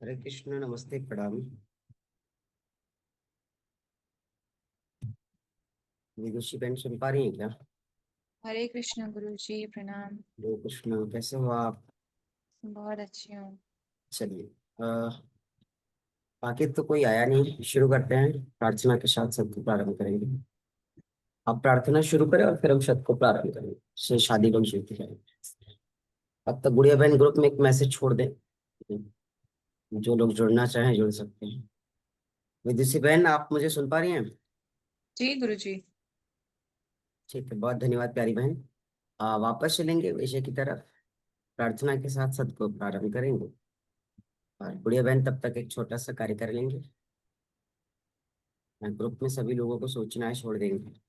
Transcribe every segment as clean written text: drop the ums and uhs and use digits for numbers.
हरे कृष्ण, नमस्ते, प्रणाम। विदुषी बहन सुन पा रही है क्या? हरे कृष्ण गुरु जी प्रणाम। हरे कृष्ण, कैसे हो आप? बहुत अच्छी हूँ। चलिए। बाकी तो कोई आया नहीं, शुरू करते हैं। प्रार्थना के साथ सत्र प्रारंभ करेंगे। आप प्रार्थना शुरू करें और फिर हम सत्र को प्रारंभ करेंगे। से शादी को शुरू करेंगे। अब तक गुड़िया बहन ग्रुप में एक मैसेज छोड़ दें। जो लोग जुड़ना चाहें जुड़ सकते हैं। विदुषी बहन, आप मुझे सुन पा रही हैं? जी गुरु जी। ठीक है, बहुत धन्यवाद प्यारी बहन। वापस चलेंगे विषय की तरफ। प्रार्थना के साथ सत्र को प्रारंभ करेंगे। और गुड़िया बहन तब तक एक छोटा सा कार्य कर लेंगे। ग्रुप में सभी लोगों को सोचना है, छोड़ देंगे।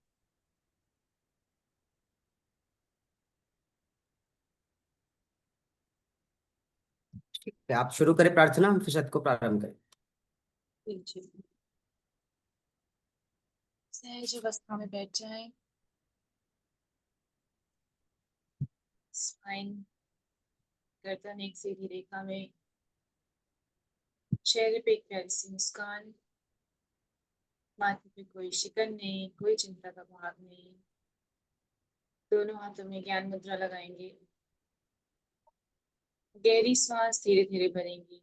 ठीक है, आप शुरू करें प्रार्थना, हम फिर सत्र को प्रारंभ करें। जी जी। सहज अवस्था में बैठ जाएं। स्पाइन, गर्दन एक सीधी रेखा में, चेहरे पे एक प्यारी सी मुस्कान, माथे पे कोई शिकन नहीं, कोई चिंता का भाव नहीं। दोनों हाथों में ज्ञान मुद्रा लगाएंगे। गहरी सांस धीरे धीरे भरेंगी।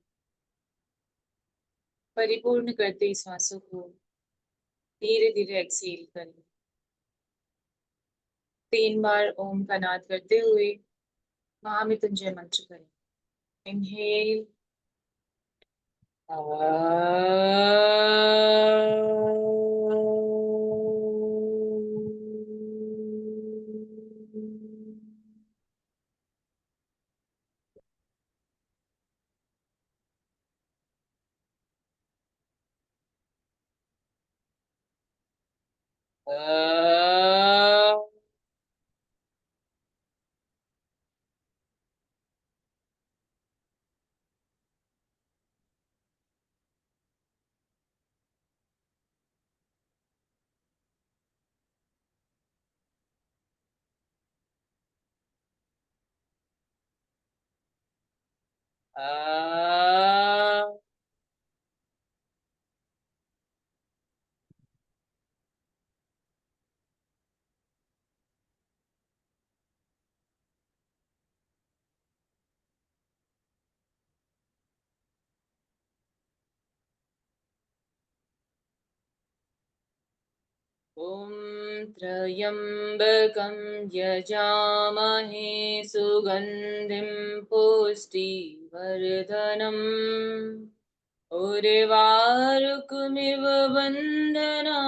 परिपूर्ण करते ही सांसों को धीरे धीरे एक्सहेल करें। 3 बार ओम का नाद करते हुए महामृत्युंजय मंत्र करें। इनहेल, ॐ त्र्यम्बकं यजामहे सुगन्धिं पुष्टिवर्धनम् उर्वारुकमिव बन्धनान्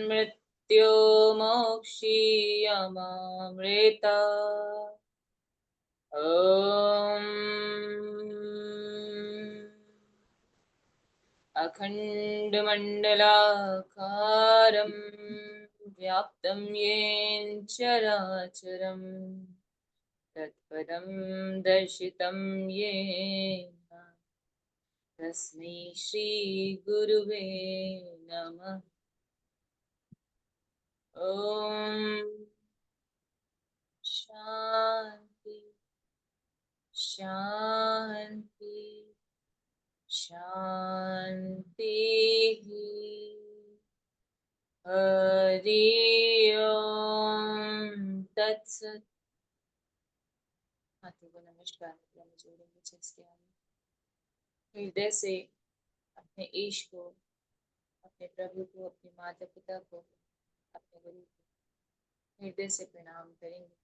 मृत्युमोक्षीयमामृता। ॐ अखण्डमण्डलाकारं व्याप्तं येन चराचरं तत्पदं दर्शितं येन तस्मै श्रीगुरुवे नमः। ॐ शान्ति शान्ति शान्तिः। हरि ओम तत्सत। हाथों को नमस्कार मुद्रा में जोड़ेंगे चेस्ट के आगे। हृदय से अपने ईश को, अपने प्रभु को, अपने माता पिता को, अपने गुरु को हृदय से प्रणाम करेंगे।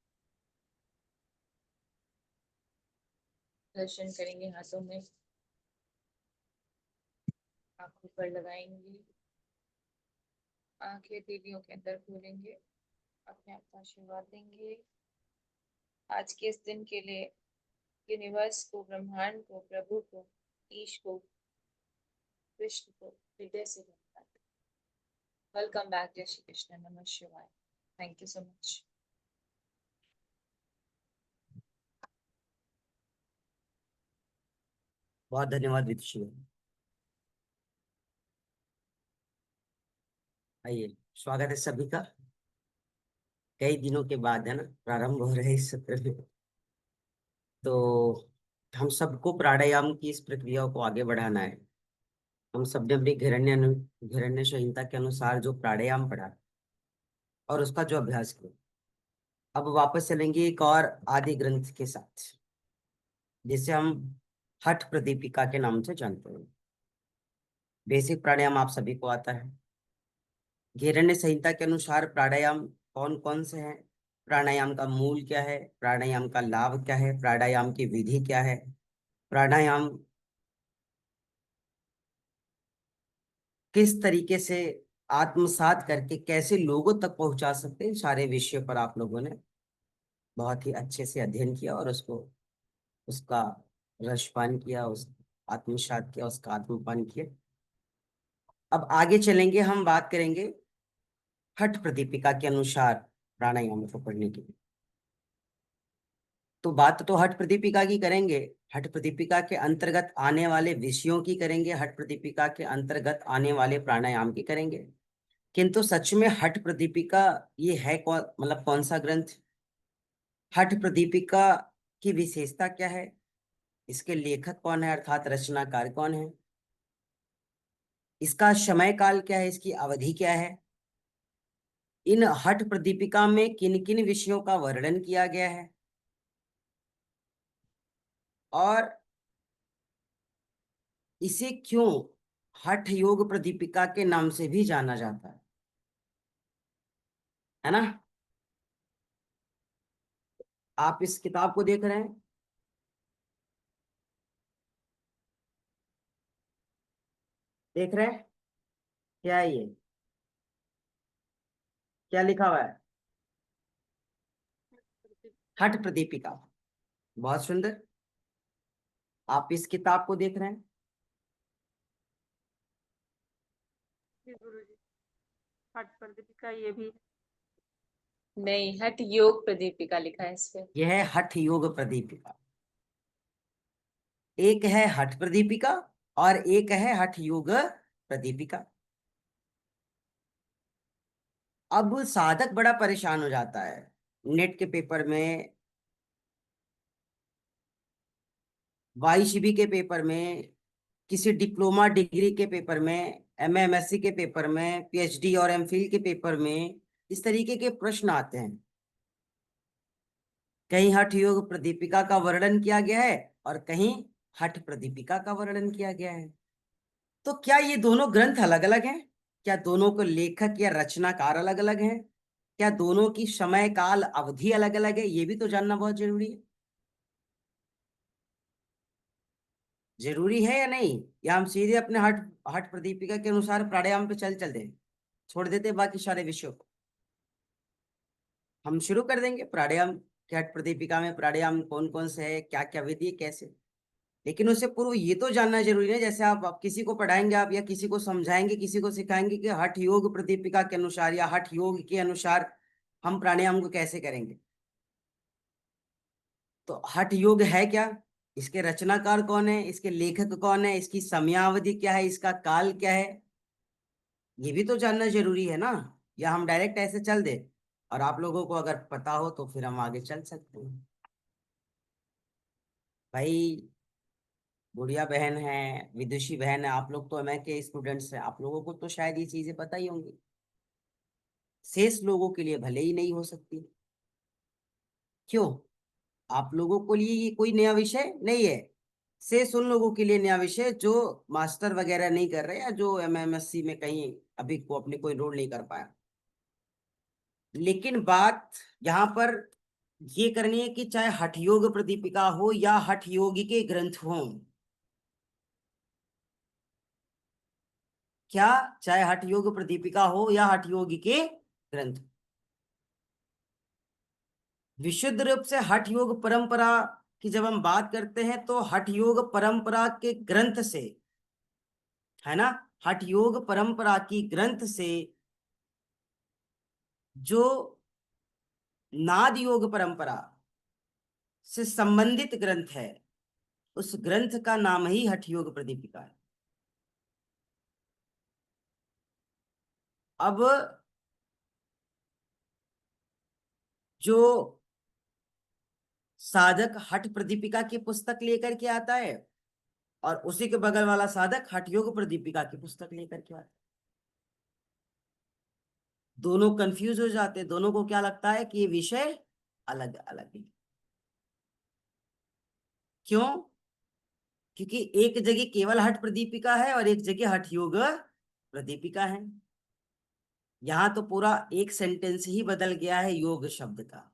दर्शन करेंगे हाथों में, आंखों पर लगाएंगे, आंखें तीलियों के अंदर खोलेंगे, अपने आप को आशीर्वाद देंगे। आज के इस दिन के लिए यूनिवर्स को, ब्रह्मांड को, प्रभु को, ईश को, कृष्ण को हृदय से धन्यवाद। Welcome back. जय श्री कृष्ण। नमः शिवाय। Thank you so much. बहुत धन्यवाद विदुषी बहन। आइए, स्वागत है सभी का। कई दिनों के बाद है ना, प्रारंभ हो रहे हैं इस सत्र में। तो हम सबको प्राणायाम की इस प्रक्रिया को आगे बढ़ाना है। हम सबने अपनी घिरण्य संहिता के अनुसार जो प्राणायाम पढ़ा और उसका जो अभ्यास किया, अब वापस चलेंगे एक और आदि ग्रंथ के साथ, जिसे हम हठ प्रदीपिका के नाम से जानते हैं। बेसिक प्राणायाम आप सभी को आता है। घिरण्य संहिता के अनुसार प्राणायाम कौन कौन से हैं, प्राणायाम का मूल क्या है, प्राणायाम का लाभ क्या है, प्राणायाम की विधि क्या है, प्राणायाम किस तरीके से आत्मसात करके कैसे लोगों तक पहुंचा सकते हैं, सारे विषयों पर आप लोगों ने बहुत ही अच्छे से अध्ययन किया और उसको उसका रसपान किया, उस आत्मसात किया, उसका आत्मपान किया। अब आगे चलेंगे, हम बात करेंगे हठ प्रदीपिका के अनुसार प्राणायाम को पढ़ने की। तो बात तो हठ प्रदीपिका की करेंगे, हठ प्रदीपिका के अंतर्गत आने वाले विषयों की करेंगे, हठ प्रदीपिका के अंतर्गत आने वाले प्राणायाम की करेंगे। किंतु सच में हठ प्रदीपिका ये है कौन, मतलब कौन सा ग्रंथ, हठ प्रदीपिका की विशेषता क्या है, इसके लेखक कौन है अर्थात रचनाकार कौन है, इसका समय काल क्या है, इसकी अवधि क्या है, इन हठ प्रदीपिका में किन किन विषयों का वर्णन किया गया है, और इसे क्यों हठ योग प्रदीपिका के नाम से भी जाना जाता है ना। आप इस किताब को देख रहे हैं, देख रहे हैं, क्या है ये, क्या लिखा हुआ है, हठ प्रदीपिका। बहुत सुंदर। आप इस किताब को देख रहे हैं, जी गुरुजी, हठ पर दीपिका ये भी। नहीं, हठ योग प्रदीपिका लिखा है इस पे। यह है हठ योग प्रदीपिका। एक है हठ प्रदीपिका और एक है हठ योग प्रदीपिका। अब साधक बड़ा परेशान हो जाता है, नेट के पेपर में, वाईसीबी के पेपर में, किसी डिप्लोमा डिग्री के पेपर में, एमए एमएससी के पेपर में, पीएचडी और एमफिल के पेपर में इस तरीके के प्रश्न आते हैं। कहीं हठ योग प्रदीपिका का वर्णन किया गया है और कहीं हठ प्रदीपिका का वर्णन किया गया है। तो क्या ये दोनों ग्रंथ अलग अलग हैं, क्या दोनों को लेखक या रचनाकार अलग अलग हैं, क्या दोनों की समय काल अवधि अलग अलग है, ये भी तो जानना बहुत जरूरी है। जरूरी है या नहीं, या हम सीधे अपने हठ हठ प्रदीपिका के अनुसार प्राणायाम पे चल दें, छोड़ देते बाकी सारे विषयों को। हम शुरू कर देंगे प्राणायाम के, हठ प्रदीपिका में प्राणायाम कौन कौन से है, क्या क्या विधि है, कैसे। लेकिन उससे पूर्व ये तो जानना जरूरी है, जैसे आप किसी को पढ़ाएंगे, आप या किसी को समझाएंगे, किसी को सिखाएंगे कि हठ योग प्रदीपिका के अनुसार या हठ योग के अनुसार हम प्राणायाम को कैसे करेंगे। तो हठ योग है क्या, इसके रचनाकार कौन है, इसके लेखक कौन है, इसकी समयावधि क्या है, इसका काल क्या है, ये भी तो जानना जरूरी है ना। या हम डायरेक्ट ऐसे चल दे, और आप लोगों को अगर पता हो तो फिर हम आगे चल सकते हैं। भाई, गुड़िया बहन है, विदुषी बहन है, आप लोग तो एमए के स्टूडेंट्स हैं, आप लोगों को तो शायद ये चीजें पता ही होंगी, शेष लोगों के लिए भले ही नहीं हो सकती। क्यों, आप लोगों के लिए ये कोई नया विषय नहीं है, शेष उन लोगों के लिए नया विषय जो मास्टर वगैरह नहीं कर रहे या जो एमएमएससी में कहीं अभी को अपने कोई रोल नहीं कर पाया। लेकिन बात यहाँ पर ये करनी है कि चाहे हठ योग प्रदीपिका हो या हठ योगी के ग्रंथ हो, क्या, चाहे हठ योग प्रदीपिका हो या हठ योगी के ग्रंथ, विशुद्ध रूप से हठ योग परंपरा की जब हम बात करते हैं तो हठ योग परंपरा के ग्रंथ से, है ना, हठ योग परंपरा की ग्रंथ से जो नाद योग परंपरा से संबंधित ग्रंथ है, उस ग्रंथ का नाम ही हठ योग प्रदीपिका है। अब जो साधक हठ प्रदीपिका की पुस्तक लेकर के आता है और उसी के बगल वाला साधक हठ योग प्रदीपिका की पुस्तक लेकर के आता है। दोनों कंफ्यूज हो जाते हैं, दोनों को क्या लगता है कि ये विषय अलग अलग है। क्यों? क्योंकि एक जगह केवल हठ प्रदीपिका है और एक जगह हठ योग प्रदीपिका है। यहां तो पूरा एक सेंटेंस ही बदल गया है योग शब्द का।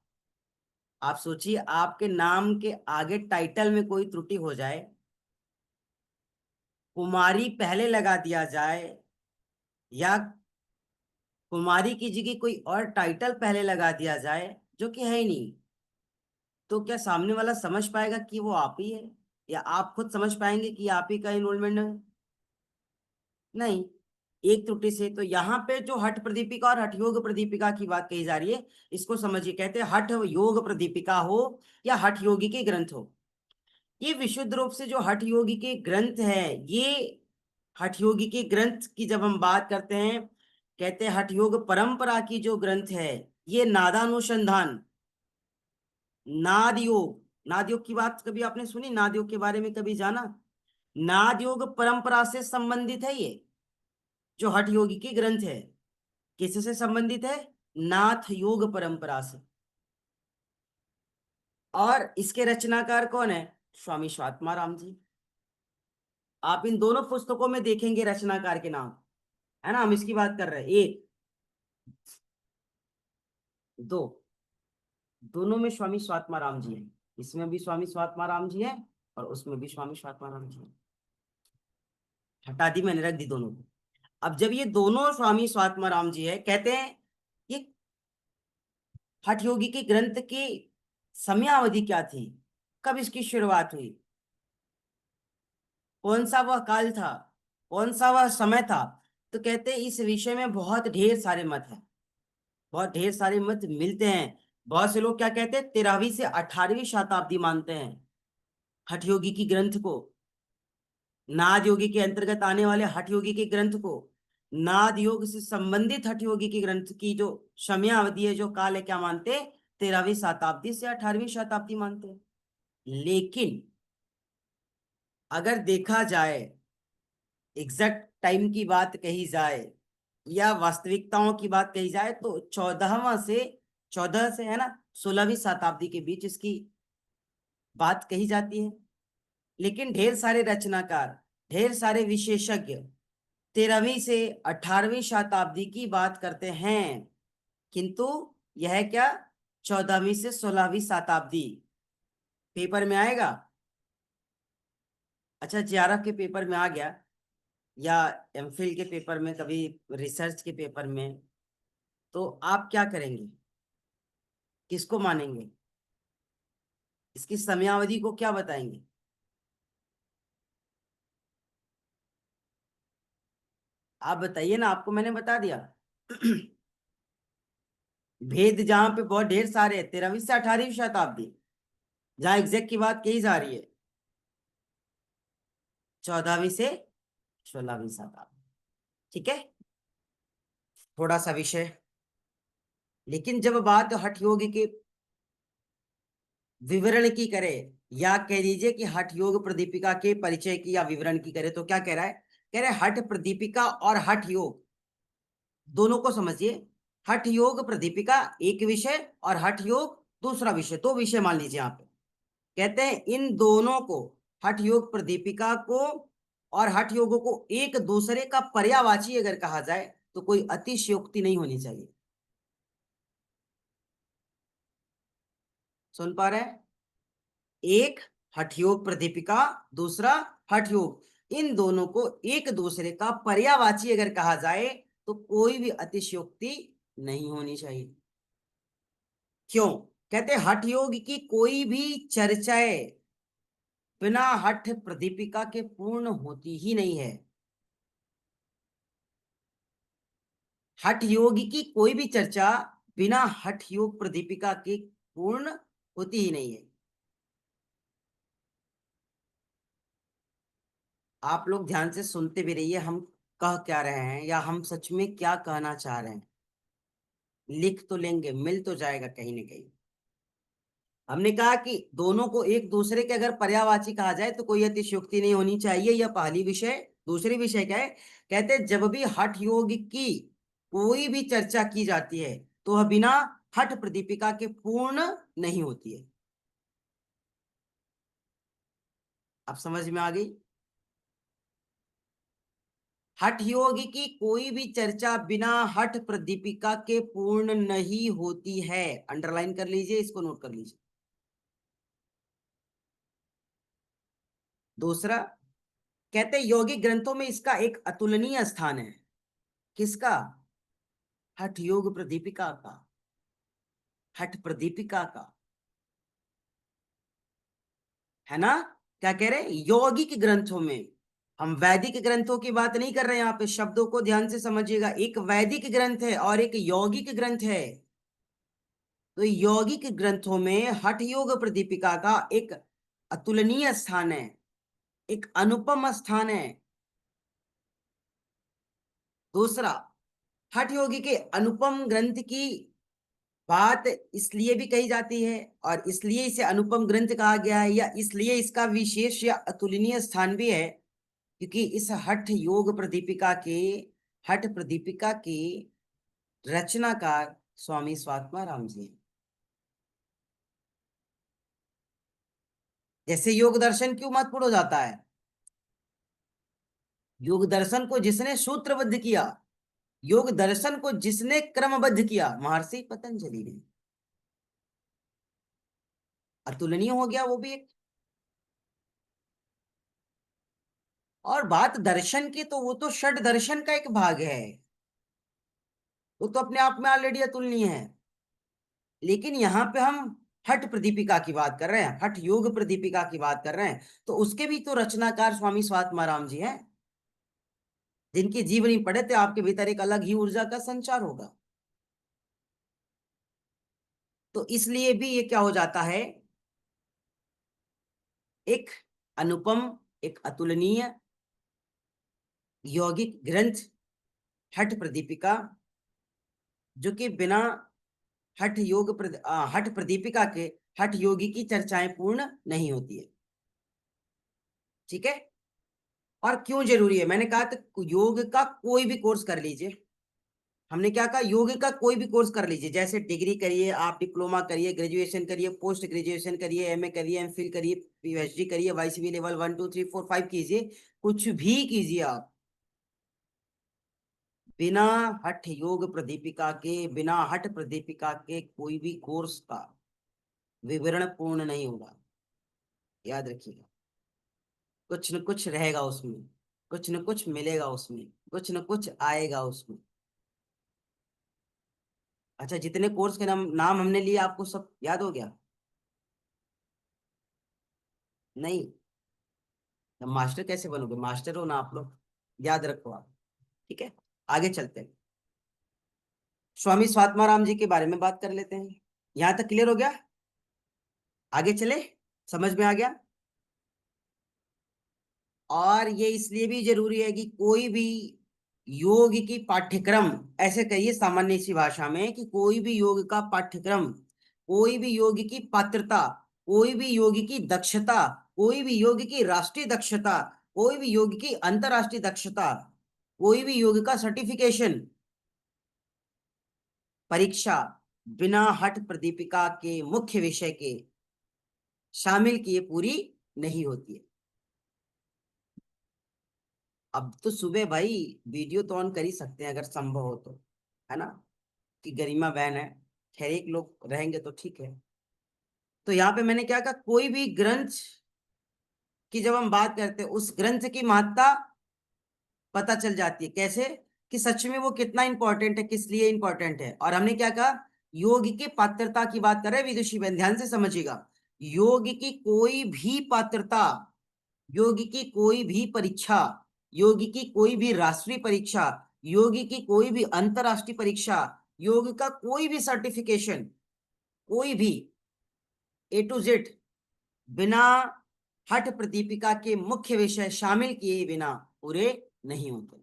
आप सोचिए, आपके नाम के आगे टाइटल में कोई त्रुटि हो जाए, कुमारी पहले लगा दिया जाए या कुमारी की जगह कोई और टाइटल पहले लगा दिया जाए जो कि है ही नहीं, तो क्या सामने वाला समझ पाएगा कि वो आप ही है, या आप खुद समझ पाएंगे कि आप ही का इनरोलमेंट है? नहीं। एक त्रुटि से तो यहाँ पे जो हठ प्रदीपिका और हठ योग प्रदीपिका की बात कही जा रही है, इसको समझिए। कहते हैं हठ योग प्रदीपिका हो या हठ योगी के ग्रंथ हो, ये विशुद्ध रूप से जो हठ योगी के ग्रंथ है, ये हठ योगी के ग्रंथ की जब हम बात करते हैं, कहते हैं हठ योग परंपरा की जो ग्रंथ है, ये नादानुसंधान, नाद योग, नाद योग की बात कभी आपने सुनी? नाद योग के बारे में कभी जाना? नाद योग परंपरा से संबंधित है ये जो हठ योगी की ग्रंथ है। किससे संबंधित है? नाथ योग परंपरा से। और इसके रचनाकार कौन है? स्वामी स्वात्मा राम जी। आप इन दोनों पुस्तकों में देखेंगे रचनाकार के नाम, है ना? हम इसकी बात कर रहे हैं। एक, दो, दोनों में स्वामी स्वात्मा राम जी हैं। इसमें भी स्वामी स्वात्मा राम जी हैं और उसमें भी स्वामी स्वात्मा राम जी हैं। हटा दी मैंने, रख दी दोनों को। अब जब ये दोनों स्वामी स्वात्मा राम जी है, कहते हैं ये हठ योगी के ग्रंथ की समयावधि क्या थी, कब इसकी शुरुआत हुई, कौन सा वह काल था, कौन सा वह समय था, तो कहते हैं इस विषय में बहुत ढेर सारे मत हैं, बहुत ढेर सारे मत मिलते हैं। बहुत से लोग क्या कहते हैं, 13वीं से 18वीं शताब्दी मानते हैं हठ योगी की ग्रंथ को, नाद योगी के अंतर्गत आने वाले हठ योगी के ग्रंथ को, नाद योग से संबंधित हठ योगी के ग्रंथ की जो समयावधि है, जो काल है, क्या मानते हैं? 13वीं शताब्दी से 18वीं शताब्दी मानते हैं। लेकिन अगर देखा जाए, एग्जैक्ट टाइम की बात कही जाए या वास्तविकताओं की बात कही जाए, तो 14 से, है ना, 16वीं शताब्दी के बीच इसकी बात कही जाती है। लेकिन ढेर सारे रचनाकार, ढेर सारे विशेषज्ञ 13वीं से 18वीं शताब्दी की बात करते हैं, किंतु यह क्या, 14वीं से 16वीं शताब्दी पेपर में आएगा। अच्छा, जेआरएफ के पेपर में आ गया या एमफिल के पेपर में, कभी रिसर्च के पेपर में, तो आप क्या करेंगे? किसको मानेंगे? इसकी समयावधि को क्या बताएंगे? आप बताइए ना, आपको मैंने बता दिया। भेद जहां पे बहुत ढेर सारे हैं, 13वीं से 18वीं शताब्दी, जहां एग्जैक्ट की बात कही जा रही है 14वीं से 16वीं शताब्दी। ठीक है, थोड़ा सा विषय। लेकिन जब बात हठ योग के विवरण की करे, या कह लीजिए कि हठ योग प्रदीपिका के परिचय की या विवरण की करे, तो क्या कह रहा है? कह रहे हठ प्रदीपिका और हठ योग दोनों को समझिए। हठ योग प्रदीपिका एक विषय और हठ योग दूसरा विषय, दो विषय मान लीजिए यहाँ पे। कहते हैं इन दोनों को, हठ योग प्रदीपिका को और हठ योग को एक दूसरे का पर्यायवाची अगर कहा जाए तो कोई अतिशयोक्ति नहीं होनी चाहिए। सुन पा रहे हैं? एक हठ योग प्रदीपिका, दूसरा हठ योग, इन दोनों को एक दूसरे का पर्यायवाची अगर कहा जाए तो कोई भी अतिशयोक्ति नहीं होनी चाहिए। क्यों? कहते हठ योग की कोई भी चर्चाएं बिना हठ प्रदीपिका के पूर्ण होती ही नहीं है। हठ योग की कोई भी चर्चा बिना हठ योग प्रदीपिका के पूर्ण होती ही नहीं है। आप लोग ध्यान से सुनते भी रहिए, हम कह क्या रहे हैं या हम सच में क्या कहना चाह रहे हैं। लिख तो लेंगे, मिल तो जाएगा कहीं ना कहीं। हमने कहा कि दोनों को एक दूसरे के अगर पर्यायवाची कहा जाए तो कोई अतिशयोक्ति नहीं होनी चाहिए, यह पहली विषय। दूसरी विषय क्या है, कहते जब भी हठ योग की कोई भी चर्चा की जाती है तो वह बिना हठ प्रदीपिका के पूर्ण नहीं होती है। अब समझ में आ गई? हठ योग की कोई भी चर्चा बिना हठ प्रदीपिका के पूर्ण नहीं होती है। अंडरलाइन कर लीजिए, इसको नोट कर लीजिए। दूसरा, कहते यौगिक ग्रंथों में इसका एक अतुलनीय स्थान है। किसका? हठ योग प्रदीपिका का, हठ प्रदीपिका का, है ना? क्या कह रहे? यौगिक ग्रंथों में। हम वैदिक ग्रंथों की बात नहीं कर रहे हैं, यहाँ पे शब्दों को ध्यान से समझिएगा। एक वैदिक ग्रंथ है और एक यौगिक ग्रंथ है। तो यौगिक ग्रंथों में हठ योग प्रदीपिका का एक अतुलनीय स्थान है, एक अनुपम स्थान है। दूसरा, हठ योगी के अनुपम ग्रंथ की बात इसलिए भी कही जाती है और इसलिए इसे अनुपम ग्रंथ कहा गया है, या इसलिए इसका विशेष या अतुलनीय स्थान भी है, क्योंकि इस हठ योग प्रदीपिका के, हठ प्रदीपिका के रचनाकार स्वामी स्वात्मा राम जी हैं। जैसे योग दर्शन क्यों महत्वपूर्ण हो जाता है? योग दर्शन को जिसने सूत्रबद्ध किया, योग दर्शन को जिसने क्रमबद्ध किया, महर्षि पतंजलि ने। अतुलनीय हो गया वो भी एक। और बात दर्शन की, तो वो तो षड दर्शन का एक भाग है, वो तो अपने आप में ऑलरेडी अतुलनीय है। लेकिन यहाँ पे हम हठ प्रदीपिका की बात कर रहे हैं, हठ योग प्रदीपिका की बात कर रहे हैं, तो उसके भी तो रचनाकार स्वामी स्वात्माराम जी हैं, जिनकी जीवनी पढ़े तो आपके भीतर एक अलग ही ऊर्जा का संचार होगा। तो इसलिए भी ये क्या हो जाता है, एक अनुपम, एक अतुलनीय यौगिक ग्रंथ हठ प्रदीपिका, जो कि बिना हठ प्रदीपिका के हठ योगी की चर्चाएं पूर्ण नहीं होती है। ठीक है? और क्यों जरूरी है? मैंने कहा तो योग का कोई भी कोर्स कर लीजिए। हमने क्या कहा? योग का कोई भी कोर्स कर लीजिए, जैसे डिग्री करिए आप, डिप्लोमा करिए, ग्रेजुएशन करिए, पोस्ट ग्रेजुएशन करिए, एमए करिए, एमफिल करिए, पीएचडी करिए, वाईसीबी लेवल 1 2 3 4 5 कीजिए, कुछ भी कीजिए आप, बिना हठ योग प्रदीपिका के, बिना हठ प्रदीपिका के कोई भी कोर्स का विवरण पूर्ण नहीं होगा। याद रखिएगा, कुछ न कुछ रहेगा उसमें, कुछ न कुछ मिलेगा उसमें, कुछ न कुछ आएगा उसमें। अच्छा, जितने कोर्स के नाम नाम हमने लिए आपको सब याद हो गया? नहीं? तो मास्टर कैसे बनोगे? मास्टर हो ना आप लोग, याद रखो आप। ठीक है, आगे चलते हैं। स्वामी स्वात्माराम जी के बारे में बात कर लेते हैं। यहां तक क्लियर हो गया? आगे चले, समझ में आ गया? और ये इसलिए भी जरूरी है कि कोई भी योग की पाठ्यक्रम, ऐसे कहिए सामान्य सी भाषा में, कि कोई भी योग का पाठ्यक्रम, कोई भी योग की पात्रता, कोई भी योग की दक्षता, कोई भी योग की राष्ट्रीय दक्षता, कोई भी योग की अंतरराष्ट्रीय दक्षता, कोई भी योग का सर्टिफिकेशन, परीक्षा बिना हठ प्रदीपिका के मुख्य विषय के शामिल किए पूरी नहीं होती है। अब तो सुबह भाई वीडियो तो ऑन कर ही सकते हैं अगर संभव हो तो, है ना? कि गरिमा बहन है, खैर एक लोग रहेंगे तो ठीक है। तो यहाँ पे मैंने क्या कहा, कोई भी ग्रंथ की जब हम बात करते हैं, उस ग्रंथ की महत्ता पता चल जाती है। कैसे? कि सच में वो कितना इंपॉर्टेंट है, किस लिए इंपॉर्टेंट है। और हमने क्या कहा, योग की पात्रता की बात कर रहे हैं विदुषी बहन, ध्यान से समझिएगा। योग की कोई भी पात्रता, योग की कोई भी परीक्षा, योग की कोई भी राष्ट्रीय परीक्षा, योग की कोई भी अंतरराष्ट्रीय परीक्षा, योग का कोई भी सर्टिफिकेशन, कोई भी A to Z बिना हठ प्रदीपिका के मुख्य विषय शामिल किए बिना पूरे नहीं होते।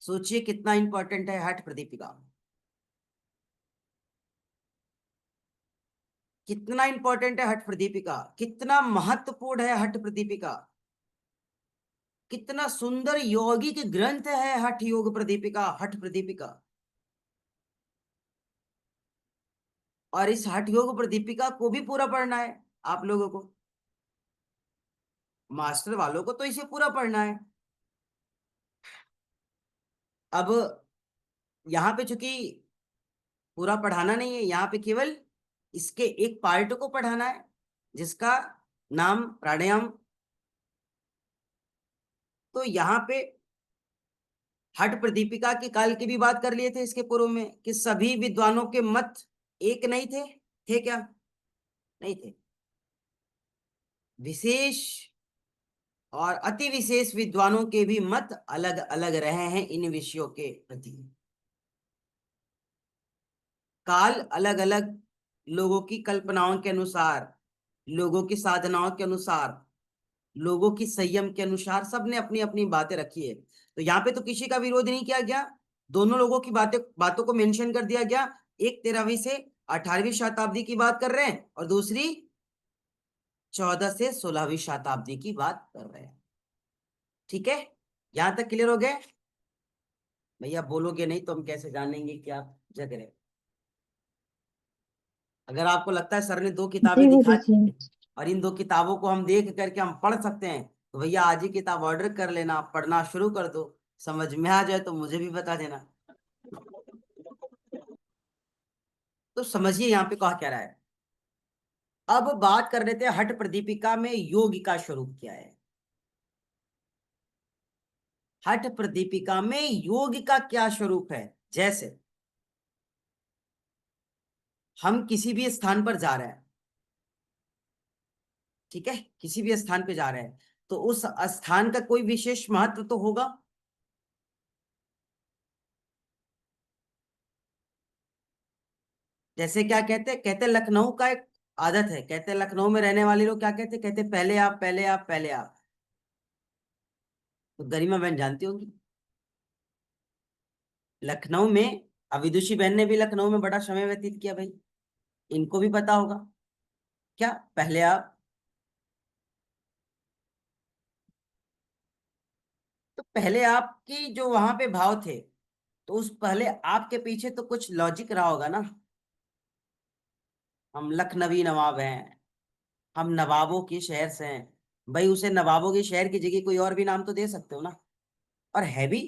सोचिए कितना इंपॉर्टेंट है हठ प्रदीपिका। कितना इंपॉर्टेंट है हठ प्रदीपिका, कितना महत्वपूर्ण है हठ प्रदीपिका, कितना सुंदर यौगिक ग्रंथ है हठ योग प्रदीपिका, हठ प्रदीपिका। और इस हठ योग प्रदीपिका को भी पूरा पढ़ना है आप लोगों को, मास्टर वालों को तो इसे पूरा पढ़ना है। अब यहाँ पे चूंकि पूरा पढ़ाना नहीं है, यहाँ पे केवल इसके एक पार्ट को पढ़ाना है जिसका नाम प्राणायाम। तो यहाँ पे हठ प्रदीपिका के काल की भी बात कर लिए थे इसके पूर्व में कि सभी विद्वानों के मत एक नहीं थे, थे क्या? नहीं थे। विशेष और अति विशेष विद्वानों के भी मत अलग अलग रहे हैं इन विषयों के प्रति। काल अलग अलग लोगों की कल्पनाओं के अनुसार, लोगों की साधनाओं के अनुसार, लोगों की संयम के अनुसार सबने अपनी अपनी बातें रखी है। तो यहाँ पे तो किसी का विरोध नहीं किया गया, दोनों लोगों की बातों को मेंशन कर दिया गया। एक 13वीं से 18वीं शताब्दी की बात कर रहे हैं और दूसरी 14 से 16वीं शताब्दी की बात कर रहे हैं। ठीक है, यहां तक क्लियर हो गए? भैया बोलोगे नहीं तो हम कैसे जानेंगे कि आप जग रहे? अगर आपको लगता है सर ने 2 किताबें दिखा और इन 2 किताबों को हम देख करके हम पढ़ सकते हैं, तो भैया आज ही किताब ऑर्डर कर लेना, पढ़ना शुरू कर दो। समझ में आ जाए तो मुझे भी बता देना। तो समझिए यहाँ पे कहा क्या रहा है। अब बात कर रहे थे हठ प्रदीपिका में योग का स्वरूप क्या है। हठ प्रदीपिका में योग का क्या स्वरूप है। जैसे हम किसी भी स्थान पर जा रहे हैं, ठीक है, किसी भी स्थान पे जा रहे हैं, तो उस स्थान का कोई विशेष महत्व तो होगा। जैसे क्या कहते, कहते लखनऊ का एक आदत है, कहते लखनऊ में रहने वाले लोग क्या कहते, कहते पहले आप, पहले आप, पहले आप। तो गरिमा बहन जानती होंगी लखनऊ में, अब विदुषी बहन ने भी लखनऊ में बड़ा समय व्यतीत किया भाई, इनको भी पता होगा क्या पहले आप। तो पहले आपकी जो वहां पे भाव थे, तो उस पहले आपके पीछे तो कुछ लॉजिक रहा होगा ना। हम लखनवी नवाब हैं, हम नवाबों के शहर से हैं, भाई उसे नवाबों के शहर की जगह कोई और भी नाम तो दे सकते हो ना, और है भी।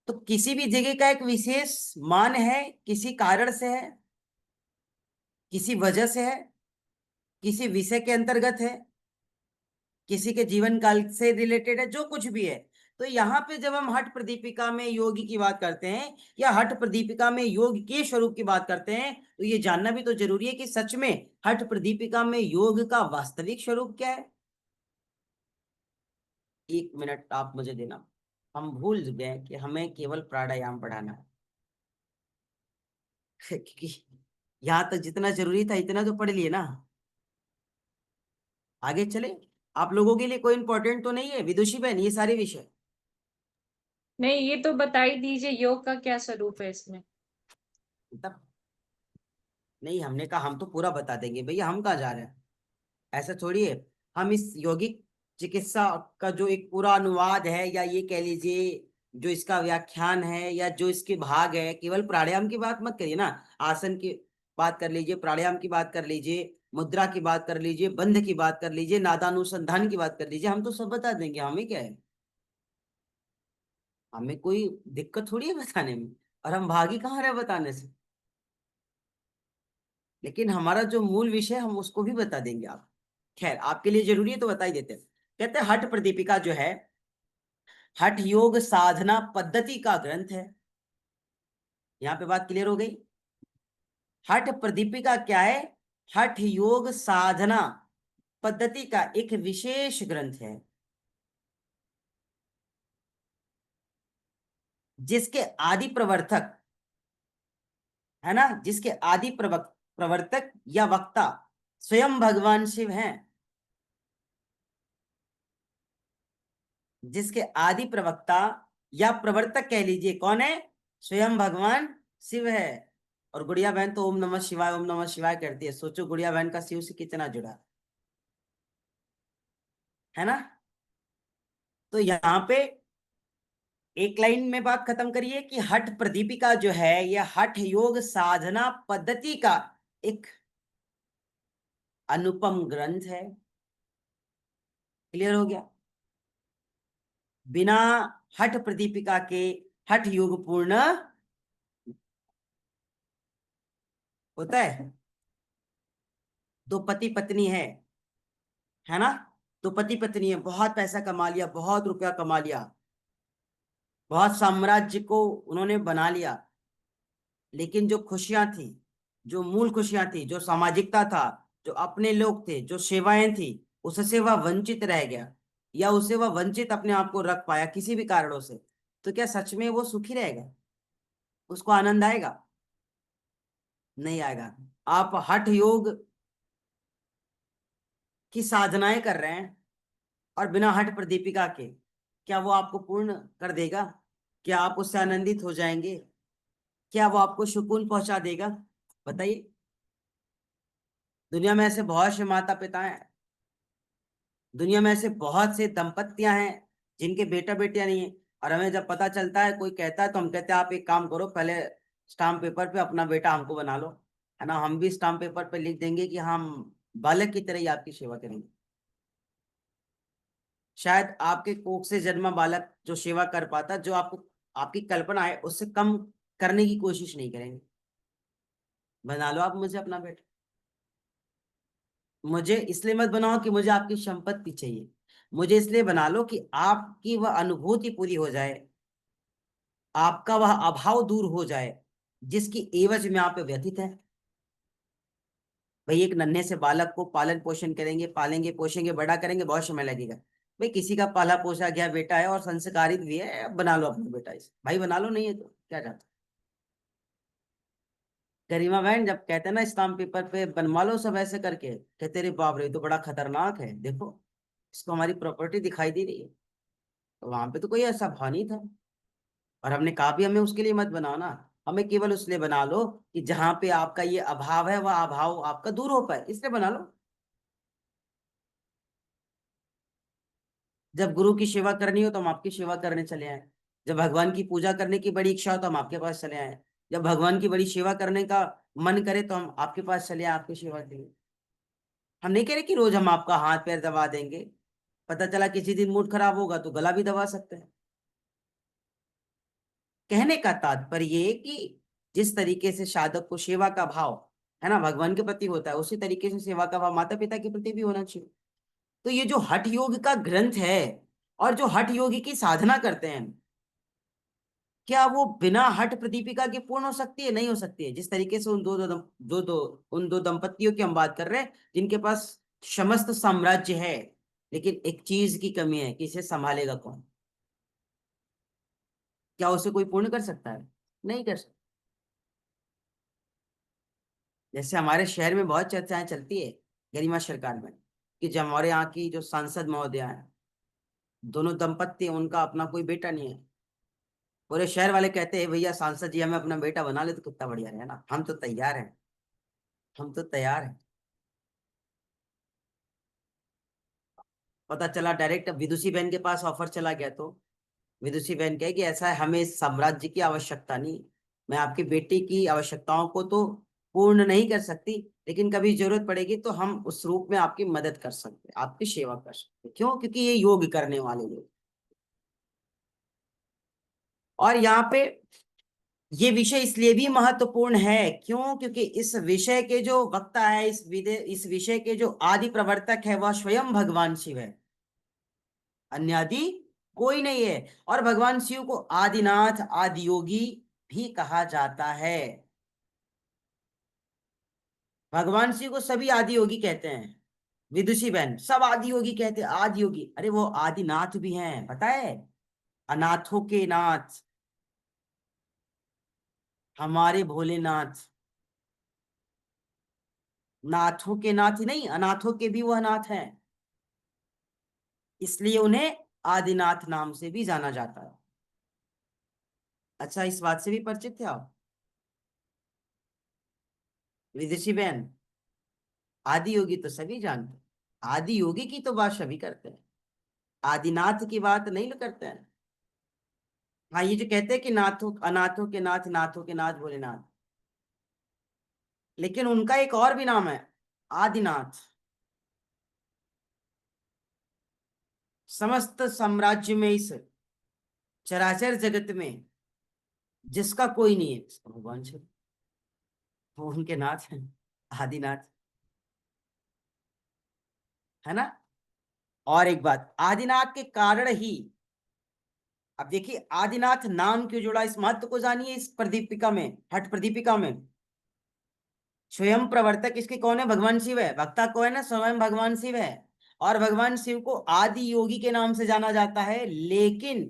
तो किसी भी जगह का एक विशेष मान है, किसी कारण से है, किसी वजह से है, किसी विषय के अंतर्गत है, किसी के जीवन काल से रिलेटेड है, जो कुछ भी है। तो यहाँ पे जब हम हठ प्रदीपिका में योग की बात करते हैं या हठ प्रदीपिका में योग के स्वरूप की बात करते हैं, तो ये जानना भी तो जरूरी है कि सच में हठ प्रदीपिका में योग का वास्तविक स्वरूप क्या है। 1 मिनट आप मुझे देना, हम भूल गए कि हमें केवल प्राणायाम पढ़ाना है क्योंकि यहाँ तक जितना जरूरी था इतना तो पढ़ लिए ना, आगे चले। आप लोगों के लिए कोई इंपॉर्टेंट तो नहीं है विदुषी बहन ये सारे विषय? नहीं, ये तो बता ही दीजिए योग का क्या स्वरूप है इसमें। मतलब नहीं, हमने कहा हम तो पूरा बता देंगे भैया, हम कहाँ जा रहे हैं, ऐसा थोड़ी है। हम इस यौगिक चिकित्सा का जो एक पूरा अनुवाद है, या ये कह लीजिए जो इसका व्याख्यान है, या जो इसके भाग है, केवल प्राणायाम की बात मत करिए ना, आसन की बात कर लीजिए, प्राणायाम की बात कर लीजिए, मुद्रा की बात कर लीजिए, बंध की बात कर लीजिए, नादानुसंधान की बात कर लीजिए, हम तो सब बता देंगे, हमें क्या है, हमें कोई दिक्कत थोड़ी है बताने में, और हम भागी कहाँ रहे बताने से। लेकिन हमारा जो मूल विषय हम उसको भी बता देंगे आप। खैर आपके लिए जरूरी है तो बता ही देते हैं। कहते हैं हठ प्रदीपिका जो है हठ योग साधना पद्धति का ग्रंथ है। यहाँ पे बात क्लियर हो गई। हठ प्रदीपिका क्या है? हठ योग साधना पद्धति का एक विशेष ग्रंथ है जिसके आदि प्रवर्तक है ना, जिसके आदि प्रवर्तक या वक्ता स्वयं भगवान शिव हैं, जिसके आदि प्रवक्ता या प्रवर्तक कह लीजिए कौन है? स्वयं भगवान शिव है। और गुड़िया बहन तो ओम नमः शिवाय करती है। सोचो गुड़िया बहन का शिव से कितना जुड़ा है ना। तो यहाँ पे एक लाइन में बात खत्म करिए कि हठ प्रदीपिका जो है यह हठ योग साधना पद्धति का एक अनुपम ग्रंथ है। क्लियर हो गया। बिना हठ प्रदीपिका के हठ योग पूर्ण होता है। दो पति पत्नी है ना। दो पति पत्नी है, बहुत पैसा कमा लिया, बहुत रुपया कमा लिया, बहुत साम्राज्य को उन्होंने बना लिया, लेकिन जो खुशियां थी, जो मूल खुशियां थी, जो सामाजिकता था, जो अपने लोग थे, जो सेवाएं थी, उससे वह वंचित रह गया, या उसे वह वंचित अपने आप को रख पाया किसी भी कारणों से, तो क्या सच में वो सुखी रहेगा? उसको आनंद आएगा? नहीं आएगा। आप हठ योग की साधनाएं कर रहे हैं और बिना हठ प्रदीपिका के, क्या वो आपको पूर्ण कर देगा? क्या आप उससे आनंदित हो जाएंगे? क्या वो आपको सुकून पहुंचा देगा? बताइए। दुनिया में ऐसे बहुत से माता पिता हैं, दुनिया में ऐसे बहुत से दंपतियां हैं जिनके बेटा बेटियां नहीं है, और हमें जब पता चलता है, कोई कहता है, तो हम कहते हैं आप एक काम करो, पहले स्टाम्प पेपर पे अपना बेटा हमको बना लो, है ना। हम भी स्टाम्प पेपर पे लिख देंगे कि हम बालक की तरह ही आपकी सेवा करेंगे। शायद आपके कोख से जन्मा बालक जो सेवा कर पाता, जो आपको आपकी कल्पना है उससे कम करने की कोशिश नहीं करेंगे। बना लो आप मुझे अपना बेटा। मुझे इसलिए मत बनाओ कि मुझे आपकी संपत्ति चाहिए, मुझे इसलिए बना लो कि आपकी वह अनुभूति पूरी हो जाए, आपका वह अभाव दूर हो जाए जिसकी एवज में आप व्यथित है। भाई एक नन्हे से बालक को पालन पोषण करेंगे, पालेंगे पोषेंगे, बड़ा करेंगे, बहुत समय लगेगा। भाई किसी का पाला पोसा गया बेटा है और संस्कारित भी है, बना लो अपना बेटा इसे, भाई बना लो, नहीं है तो क्या जाता। गरिमा बहन जब कहते हैं ना स्टाम्प पेपर पे बनवा लो सब ऐसे करके, कहते रे बाप रे ये तो बड़ा खतरनाक है, देखो इसको हमारी प्रॉपर्टी दिखाई दे रही है। तो वहां पे तो कोई ऐसा भाव नहीं था, और हमने कहा भी हमें उसके लिए मत बनाओ ना, हमें केवल उसलिए बना लो कि जहां पे आपका ये अभाव है वह अभाव आपका दूर हो पाए, इसलिए बना लो। जब गुरु की सेवा करनी हो तो हम आपकी सेवा करने चले आए, जब भगवान की पूजा करने की बड़ी इच्छा हो तो हम आपके पास चले आए, जब भगवान की बड़ी सेवा करने का मन करे तो हम आपके पास चले आए आपकी सेवा के लिए। हम नहीं कह रहे कि रोज हम आपका हाथ पैर दबा देंगे, पता चला किसी दिन मूड खराब होगा तो गला भी दबा सकते हैं। कहने का तात्पर्य ये कि जिस तरीके से साधक को सेवा का भाव है ना भगवान के प्रति होता है, उसी तरीके से सेवा का भाव माता पिता के प्रति भी होना चाहिए। तो ये जो हठ योग का ग्रंथ है और जो हठ योगी की साधना करते हैं, क्या वो बिना हठ प्रदीपिका के पूर्ण हो सकती है? नहीं हो सकती है। जिस तरीके से उन दो दंपतियों की हम बात कर रहे हैं जिनके पास समस्त साम्राज्य है, लेकिन एक चीज की कमी है कि इसे संभालेगा कौन? क्या उसे कोई पूर्ण कर सकता है? नहीं कर सकता। जैसे हमारे शहर में बहुत चर्चाएं चलती है गरिमा सरकार में, कि जो हमारे यहाँ की जो सांसद महोदया है, दोनों दंपत्ति हैं, उनका अपना कोई बेटा नहीं है। पूरे शहर वाले कहते हैं भैया सांसद जी हमें अपना बेटा बना ले तो कितना बढ़िया है ना, हम तो तैयार हैं, हम तो तैयार हैं। पता चला डायरेक्ट विदुषी बहन के पास ऑफर चला गया, तो विदुषी बहन कहे कि ऐसा है, हमें इस साम्राज्य की आवश्यकता नहीं, मैं आपकी बेटी की आवश्यकताओं को तो पूर्ण नहीं कर सकती, लेकिन कभी जरूरत पड़ेगी तो हम उस रूप में आपकी मदद कर सकते हैं, आपकी सेवा कर सकते हैं। क्यों? क्योंकि ये योग करने वाले लोग। और यहाँ पे ये विषय इसलिए भी महत्वपूर्ण है, क्यों? क्योंकि इस विषय के जो वक्ता है, इस विषय के जो आदि प्रवर्तक है वह स्वयं भगवान शिव है, अन्य आदि कोई नहीं है। और भगवान शिव को आदिनाथ आदि योगी भी कहा जाता है। भगवान शिव को सभी आदि योगी कहते हैं। विदुषी बहन सब आदि योगी कहते हैं, आदि योगी, अरे वो आदिनाथ भी हैं, पता है? अनाथों के नाथ, हमारे भोलेनाथ। नाथों के नाथ ही नहीं, अनाथों के भी वह नाथ हैं, इसलिए उन्हें आदिनाथ नाम से भी जाना जाता है। अच्छा, इस बात से भी परिचित थे आप? विदेशी बहन, आदि योगी तो सभी जानते हैं, आदि योगी की तो बात सभी करते हैं, आदिनाथ की बात नहीं लोग करते हैं। हाँ, ये जो कहते हैं कि नाथों अनाथों के नाथ, नाथों के नाथ भोलेनाथ, लेकिन उनका एक और भी नाम है, आदिनाथ। समस्त साम्राज्य में, इस चराचर जगत में जिसका कोई नहीं है, उसका भगवान शिव, वो उनके नाथ हैं, आदिनाथ, है ना। और एक बात, आदिनाथ के कारण ही, अब देखिए आदिनाथ नाम क्यों जुड़ा, इस महत्व को जानिए। इस प्रदीपिका में, हट प्रदीपिका में, स्वयं प्रवर्तक इसके कौन है? भगवान शिव है। वक्ता कौन है ना? स्वयं भगवान शिव है। और भगवान शिव को आदि योगी के नाम से जाना जाता है, लेकिन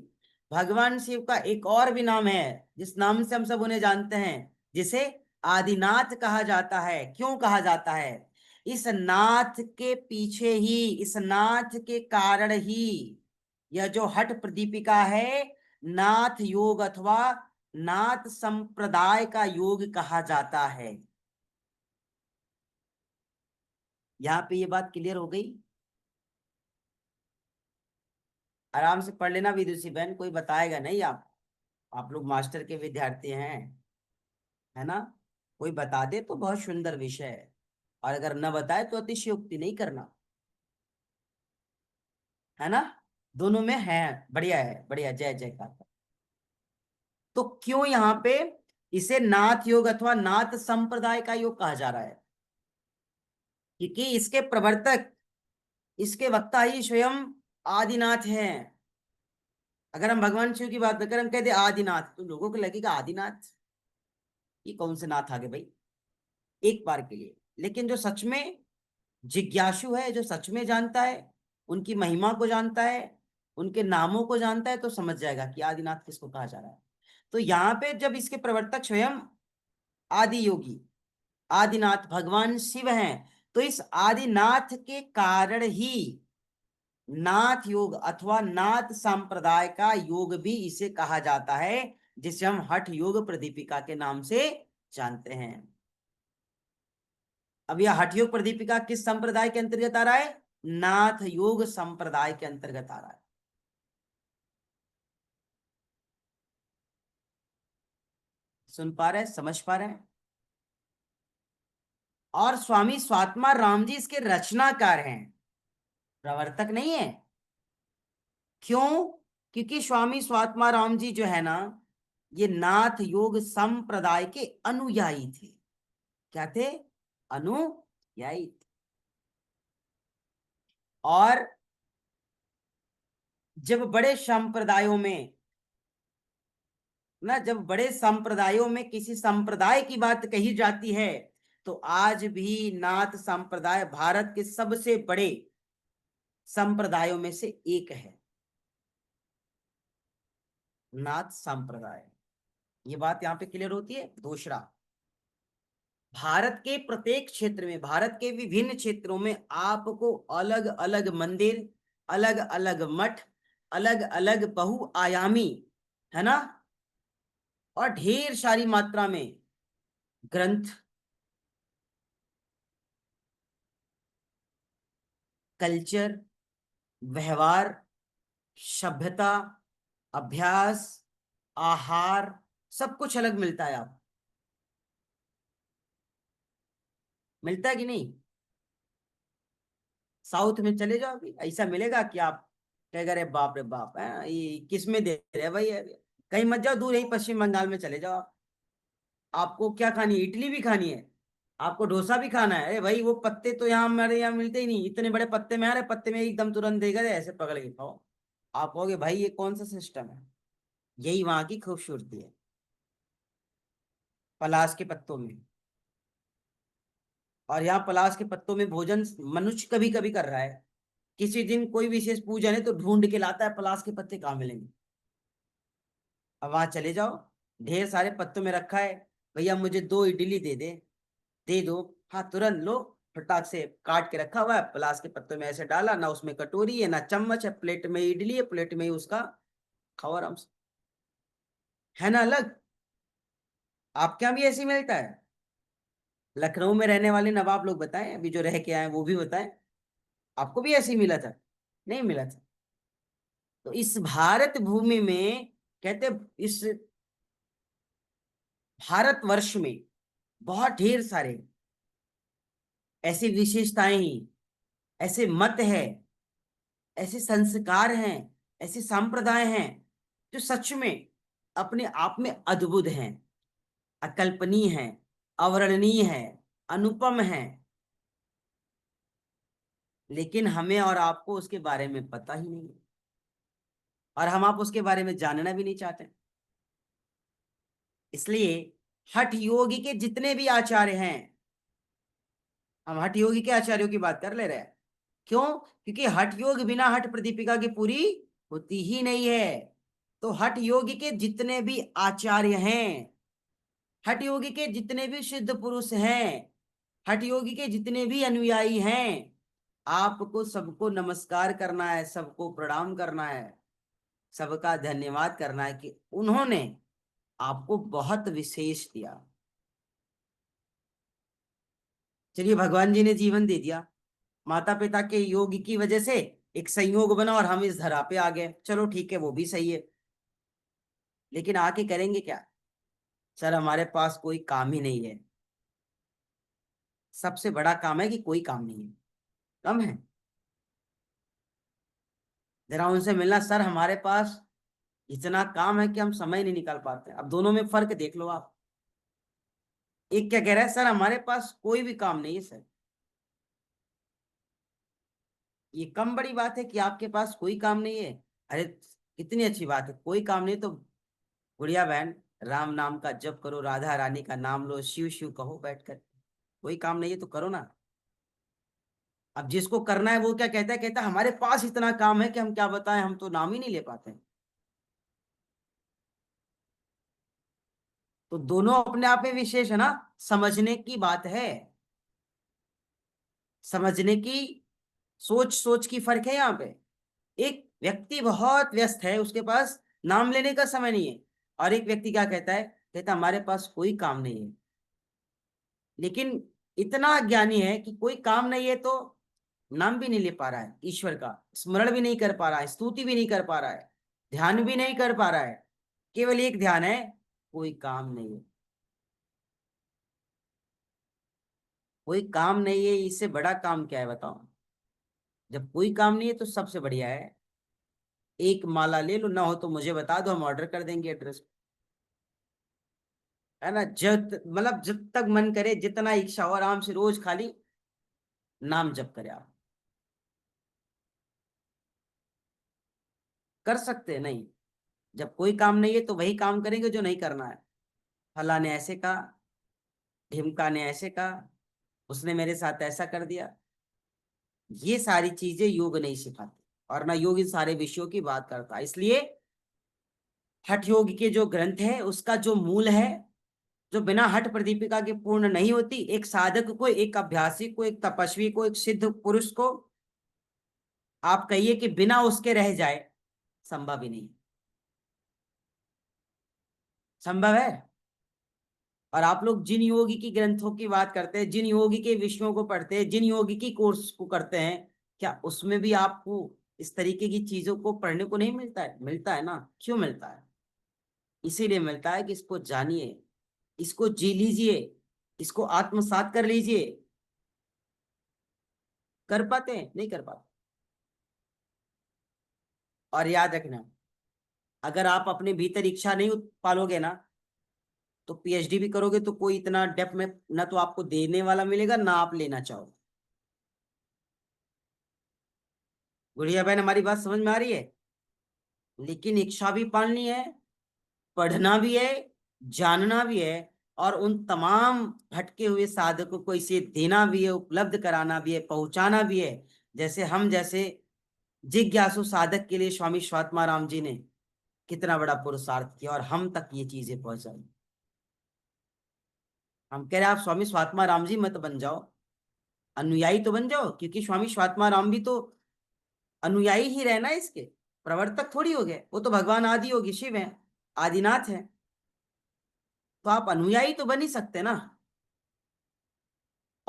भगवान शिव का एक और भी नाम है, जिस नाम से हम सब उन्हें जानते हैं, जिसे आदिनाथ कहा जाता है। क्यों कहा जाता है? इस नाथ के पीछे ही, इस नाथ के कारण ही यह जो हठ प्रदीपिका है, नाथ योग अथवा नाथ संप्रदाय का योग कहा जाता है। यहां पे ये बात क्लियर हो गई। आराम से पढ़ लेना विदुषी बहन, कोई बताएगा नहीं। आप लोग मास्टर के विद्यार्थी हैं, है ना। कोई बता दे तो बहुत सुंदर विषय है, और अगर न बताए तो अतिशयोक्ति नहीं करना, है ना। दोनों में है, बढ़िया है, बढ़िया, जय जयकार। तो क्यों यहाँ पे इसे नाथ योग अथवा नाथ संप्रदाय का योग कहा जा रहा है? क्योंकि इसके प्रवर्तक, इसके वक्ता ही स्वयं आदिनाथ हैं। अगर हम भगवान शिव की बात न करें, हम कहते आदिनाथ, तो लोगों को लगेगा आदिनाथ, ये कौन से नाथ आ गए भाई, एक बार के लिए। लेकिन जो सच में जिज्ञासु है, जो सच में जानता है, उनकी महिमा को जानता है, उनके नामों को जानता है, तो समझ जाएगा कि आदिनाथ किसको कहा जा रहा है। तो यहाँ पे जब इसके प्रवर्तक स्वयं आदि योगी आदिनाथ भगवान शिव हैं, तो इस आदिनाथ के कारण ही नाथ योग अथवा नाथ संप्रदाय का योग भी इसे कहा जाता है, जिसे हम हठ योग प्रदीपिका के नाम से जानते हैं। अब यह हठ योग प्रदीपिका किस संप्रदाय के अंतर्गत आ रहा है? नाथ योग संप्रदाय के अंतर्गत आ रहा है। सुन पा रहे हैं, समझ पा रहे हैं? और स्वामी स्वात्मा राम जी इसके रचनाकार हैं, प्रवर्तक नहीं है। क्यों? क्योंकि स्वामी स्वात्मा राम जी जो है ना, ये नाथ योग संप्रदाय के अनुयायी थे। क्या थे? अनुयायी थे। और जब बड़े संप्रदायों में ना, जब बड़े संप्रदायों में किसी संप्रदाय की बात कही जाती है, तो आज भी नाथ संप्रदाय भारत के सबसे बड़े संप्रदायों में से एक है, नाथ संप्रदाय। ये बात यहां पे क्लियर होती है। दूसरा, भारत के प्रत्येक क्षेत्र में, भारत के विभिन्न क्षेत्रों में आपको अलग अलग मंदिर, अलग अलग मठ, अलग अलग बहुआयामी, है ना, और ढेर सारी मात्रा में ग्रंथ, कल्चर, व्यवहार, सभ्यता, अभ्यास, आहार, सब कुछ अलग मिलता है। आप मिलता है कि नहीं? साउथ में चले जाओ, अभी ऐसा मिलेगा कि आप कहेगा अरे बाप रे बाप है, ये किस में दे रहे हैं भाई। कहीं मत जाओ दूर, यही पश्चिम बंगाल में चले जाओ आप। आपको क्या खानी है? इडली भी खानी है, आपको डोसा भी खाना है, अरे भाई वो पत्ते तो यहाँ हमारे यहाँ मिलते ही नहीं, इतने बड़े पत्ते में आ रहे, पत्ते में एकदम तुरंत देगा, ऐसे पकड़ के खाओ। आप कहोगे भाई ये कौन सा सिस्टम है? यही वहां की खूबसूरती है, पलाश के पत्तों में। और यहाँ पलाश के पत्तों में भोजन मनुष्य कभी कभी कर रहा है, किसी दिन कोई विशेष पूजन है तो ढूंढ के लाता है पलाश के पत्ते कहाँ मिलेंगे। अब वहां चले जाओ, ढेर सारे पत्तों में रखा है, भैया मुझे 2 इडली दे दे, दे दो, हाँ तुरंत लो, फटाक से काट के रखा हुआ है, प्लास के पत्तों में ऐसे डाला, ना उसमें कटोरी है ना चम्मच है, प्लेट में इडली है, प्लेट में ही उसका खाओ आराम से, है ना अलग। आपके यहाँ भी ऐसे ही मिलता है? लखनऊ में रहने वाले नवाब लोग बताएं, अभी जो रह के आए वो भी बताएं, आपको भी ऐसे ही मिला था? नहीं मिला था। तो इस भारत भूमि में, कहते इस भारतवर्ष में बहुत ढेर सारे ऐसी विशेषताएं ही, ऐसे मत है, ऐसे संस्कार हैं, ऐसे संप्रदाय हैं जो सच में अपने आप में अद्भुत हैं, अकल्पनीय हैं, अवर्णनीय है, अनुपम है। लेकिन हमें और आपको उसके बारे में पता ही नहीं है, और हम आप उसके बारे में जानना भी नहीं चाहते। इसलिए हठ योगी के जितने भी आचार्य हैं, हम हठ योगी के आचार्यों की बात कर ले रहे हैं। क्यों? क्योंकि हठ योग बिना हठ प्रदीपिका की पूरी होती ही नहीं है। तो हठ योगी के जितने भी आचार्य हैं, हठ योगी के जितने भी सिद्ध पुरुष हैं, हठ योगी के जितने भी अनुयायी हैं, आपको सबको नमस्कार करना है, सबको प्रणाम करना है, सबका धन्यवाद करना है कि उन्होंने आपको बहुत विशेष दिया। चलिए, भगवान जी ने जीवन दे दिया, माता पिता के योग की वजह से एक संयोग बना और हम इस धरा पे आ गए, चलो ठीक है, वो भी सही है। लेकिन आके करेंगे क्या? सर हमारे पास कोई काम ही नहीं है। सबसे बड़ा काम है कि कोई काम नहीं है, कम है। जरा उनसे मिलना, सर हमारे पास इतना काम है कि हम समय नहीं निकाल पाते। अब दोनों में फर्क देख लो आप। एक क्या कह रहा है, सर हमारे पास कोई भी काम नहीं है सर। ये कम बड़ी बात है कि आपके पास कोई काम नहीं है? अरे कितनी अच्छी बात है, कोई काम नहीं तो गुड़िया बहन, राम नाम का जप करो, राधा रानी का नाम लो, शिव शिव कहो बैठकर। कोई काम नहीं है तो करो ना। अब जिसको करना है वो क्या कहता है, कहता है हमारे पास इतना काम है कि हम क्या बताएं, हम तो नाम ही नहीं ले पाते। तो दोनों अपने आप में विशेष है ना, समझने की बात है। समझने की, सोच सोच की फर्क है यहाँ पे। एक व्यक्ति बहुत व्यस्त है, उसके पास नाम लेने का समय नहीं है, और एक व्यक्ति क्या कहता है, कहता हमारे पास कोई काम नहीं है। लेकिन इतना ज्ञानी है कि कोई काम नहीं है तो नाम भी नहीं ले पा रहा है ईश्वर का, स्मरण भी नहीं कर पा रहा है, स्तुति भी नहीं कर पा रहा है, ध्यान भी नहीं कर पा रहा है। केवल एक ध्यान है, कोई काम नहीं है। कोई काम नहीं है, इससे बड़ा काम क्या है बताओ? जब कोई काम नहीं है तो सबसे बढ़िया है, एक माला ले लो, ना हो तो मुझे बता दो, हम ऑर्डर कर देंगे एड्रेस, है ना। जब मतलब जब तक मन करे, जितना इच्छा हो, आराम से रोज खाली नाम जप करे आप। कर सकते हैं? नहीं। जब कोई काम नहीं है तो वही काम करेंगे जो नहीं करना है। फला ने ऐसे कहा, ढिमका ने ऐसे कहा, उसने मेरे साथ ऐसा कर दिया। ये सारी चीजें योग नहीं सिखाते, और ना योग इन सारे विषयों की बात करता। इसलिए हठ योग के जो ग्रंथ है, उसका जो मूल है, जो बिना हठ प्रदीपिका के पूर्ण नहीं होती, एक साधक को, एक अभ्यासी को, एक तपस्वी को, एक सिद्ध पुरुष को आप कहिए कि बिना उसके रह जाए, संभव ही नहीं। संभव है? और आप लोग जिन योगी की ग्रंथों की बात करते हैं, जिन योगी के विषयों को पढ़ते हैं, जिन योगी की कोर्स को करते हैं, क्या उसमें भी आपको इस तरीके की चीजों को पढ़ने को नहीं मिलता है? मिलता है ना। क्यों मिलता है? इसीलिए मिलता है कि इसको जानिए, इसको जी लीजिए, इसको आत्मसात कर लीजिए। कर पाते हैं? नहीं कर पाते। और याद रखना, अगर आप अपने भीतर इच्छा नहीं पालोगे ना, तो पीएचडी भी करोगे तो कोई इतना डेप्थ में ना तो आपको देने वाला मिलेगा, ना आप लेना चाहोगे। गुड़िया बहन, हमारी बात समझ में आ रही है? लेकिन इच्छा भी पालनी है, पढ़ना भी है, जानना भी है, और उन तमाम भटके हुए साधकों को इसे देना भी है, उपलब्ध कराना भी है, पहुंचाना भी है। जैसे हम जैसे जिज्ञासु साधक के लिए स्वामी स्वात्मा राम जी ने कितना बड़ा पुरुषार्थ किया और हम तक ये चीजें पहुंचाई। हम कह रहे हैं आप स्वामी स्वात्मा राम जी मत बन जाओ, अनुयायी तो बन जाओ, क्योंकि स्वामी स्वात्मा राम भी तो अनुयायी ही रहे ना इसके, प्रवर्तक थोड़ी हो गए। वो तो भगवान आदि योगी शिव है, आदिनाथ है। तो आप अनुयायी तो बन ही सकते ना।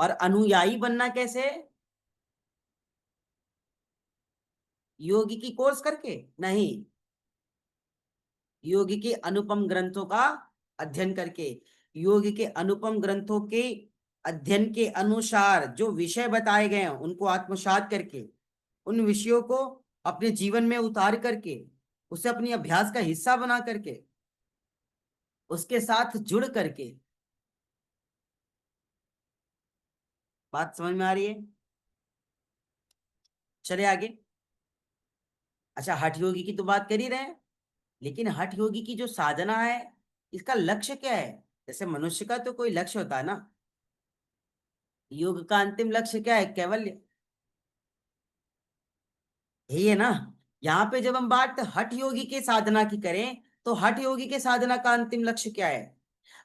और अनुयायी बनना कैसे? योगी की कोर्स करके नहीं, योगी के अनुपम ग्रंथों का अध्ययन करके। योगी के अनुपम ग्रंथों के अध्ययन के अनुसार जो विषय बताए गए हैं उनको आत्मसात करके, उन विषयों को अपने जीवन में उतार करके, उसे अपनी अभ्यास का हिस्सा बना करके, उसके साथ जुड़ करके। बात समझ में आ रही है? चले आगे। अच्छा, हठ योगी की तो बात कर ही रहे हैं, लेकिन हठ योगी की जो साधना है, इसका लक्ष्य क्या है? जैसे मनुष्य का तो कोई लक्ष्य होता है ना, योग का अंतिम लक्ष्य क्या है? कैवल्य, यही है ना। यहाँ पे जब हम बात हठ योगी के साधना की करें, तो हठ योगी के साधना का अंतिम लक्ष्य क्या है?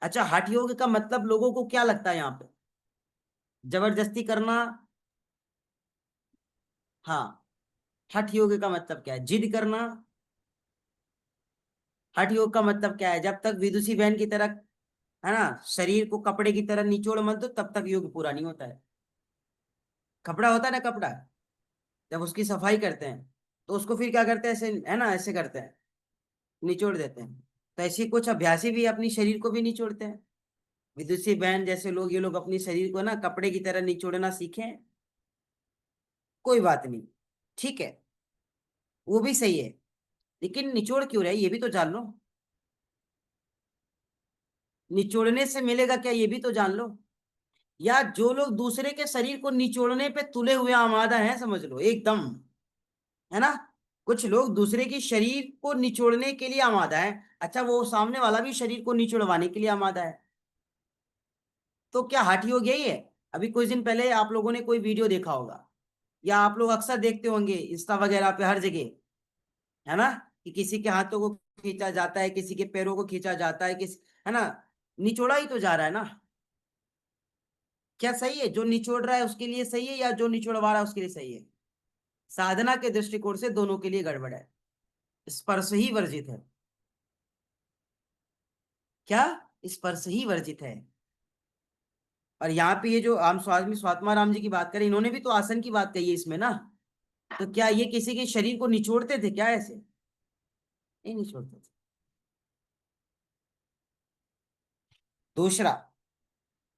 अच्छा, हठ योग का मतलब लोगों को क्या लगता है यहाँ पे? जबरदस्ती करना? हाँ। हठ योग का मतलब क्या है? जिद करना। हठ योग का मतलब क्या है? जब तक विदुषी बहन की तरह, है ना, शरीर को कपड़े की तरह निचोड़ मत दो, तब तक योग पूरा नहीं होता है। कपड़ा होता है ना, कपड़ा जब उसकी सफाई करते हैं तो उसको फिर क्या करते हैं? ऐसे, है ना, ऐसे करते हैं, निचोड़ देते हैं। तो ऐसी कुछ अभ्यासी भी अपनी शरीर को भी निचोड़ते हैं। विदुषी बहन जैसे लोग, ये लोग अपनी शरीर को ना कपड़े की तरह निचोड़ना सीखे। कोई बात नहीं, ठीक है, वो भी सही है, लेकिन निचोड़ क्यों रहे ये भी तो जान लो। निचोड़ने से मिलेगा क्या ये भी तो जान लो। या जो लोग दूसरे के शरीर को निचोड़ने पे तुले हुए आमादा हैं, समझ लो एकदम, है ना, कुछ लोग दूसरे की शरीर को निचोड़ने के लिए आमादा है। अच्छा, वो सामने वाला भी शरीर को निचोड़वाने के लिए आमादा है, तो क्या हठ योग यही है? अभी कुछ दिन पहले आप लोगों ने कोई वीडियो देखा होगा, या आप लोग अक्सर देखते होंगे इंस्टा वगैरह पे हर जगह, है ना, कि किसी के हाथों को खींचा जाता है, किसी के पैरों को खींचा जाता है, किस, है ना, निचोड़ा ही तो जा रहा है ना। क्या सही है? जो निचोड़ रहा है उसके लिए सही है, या जो निचोड़वा रहा है उसके लिए सही है? साधना के दृष्टिकोण से दोनों के लिए गड़बड़ है, स्पर्श ही वर्जित है। क्या? स्पर्श ही वर्जित है। और यहाँ पे ये जो हम स्वामी स्वात्मा राम जी की बात करें, इन्होंने भी तो आसन की बात कही है इसमें ना। तो क्या ये किसी के शरीर को निचोड़ते थे क्या? ऐसे नहीं निचोड़ते थे। दूसरा,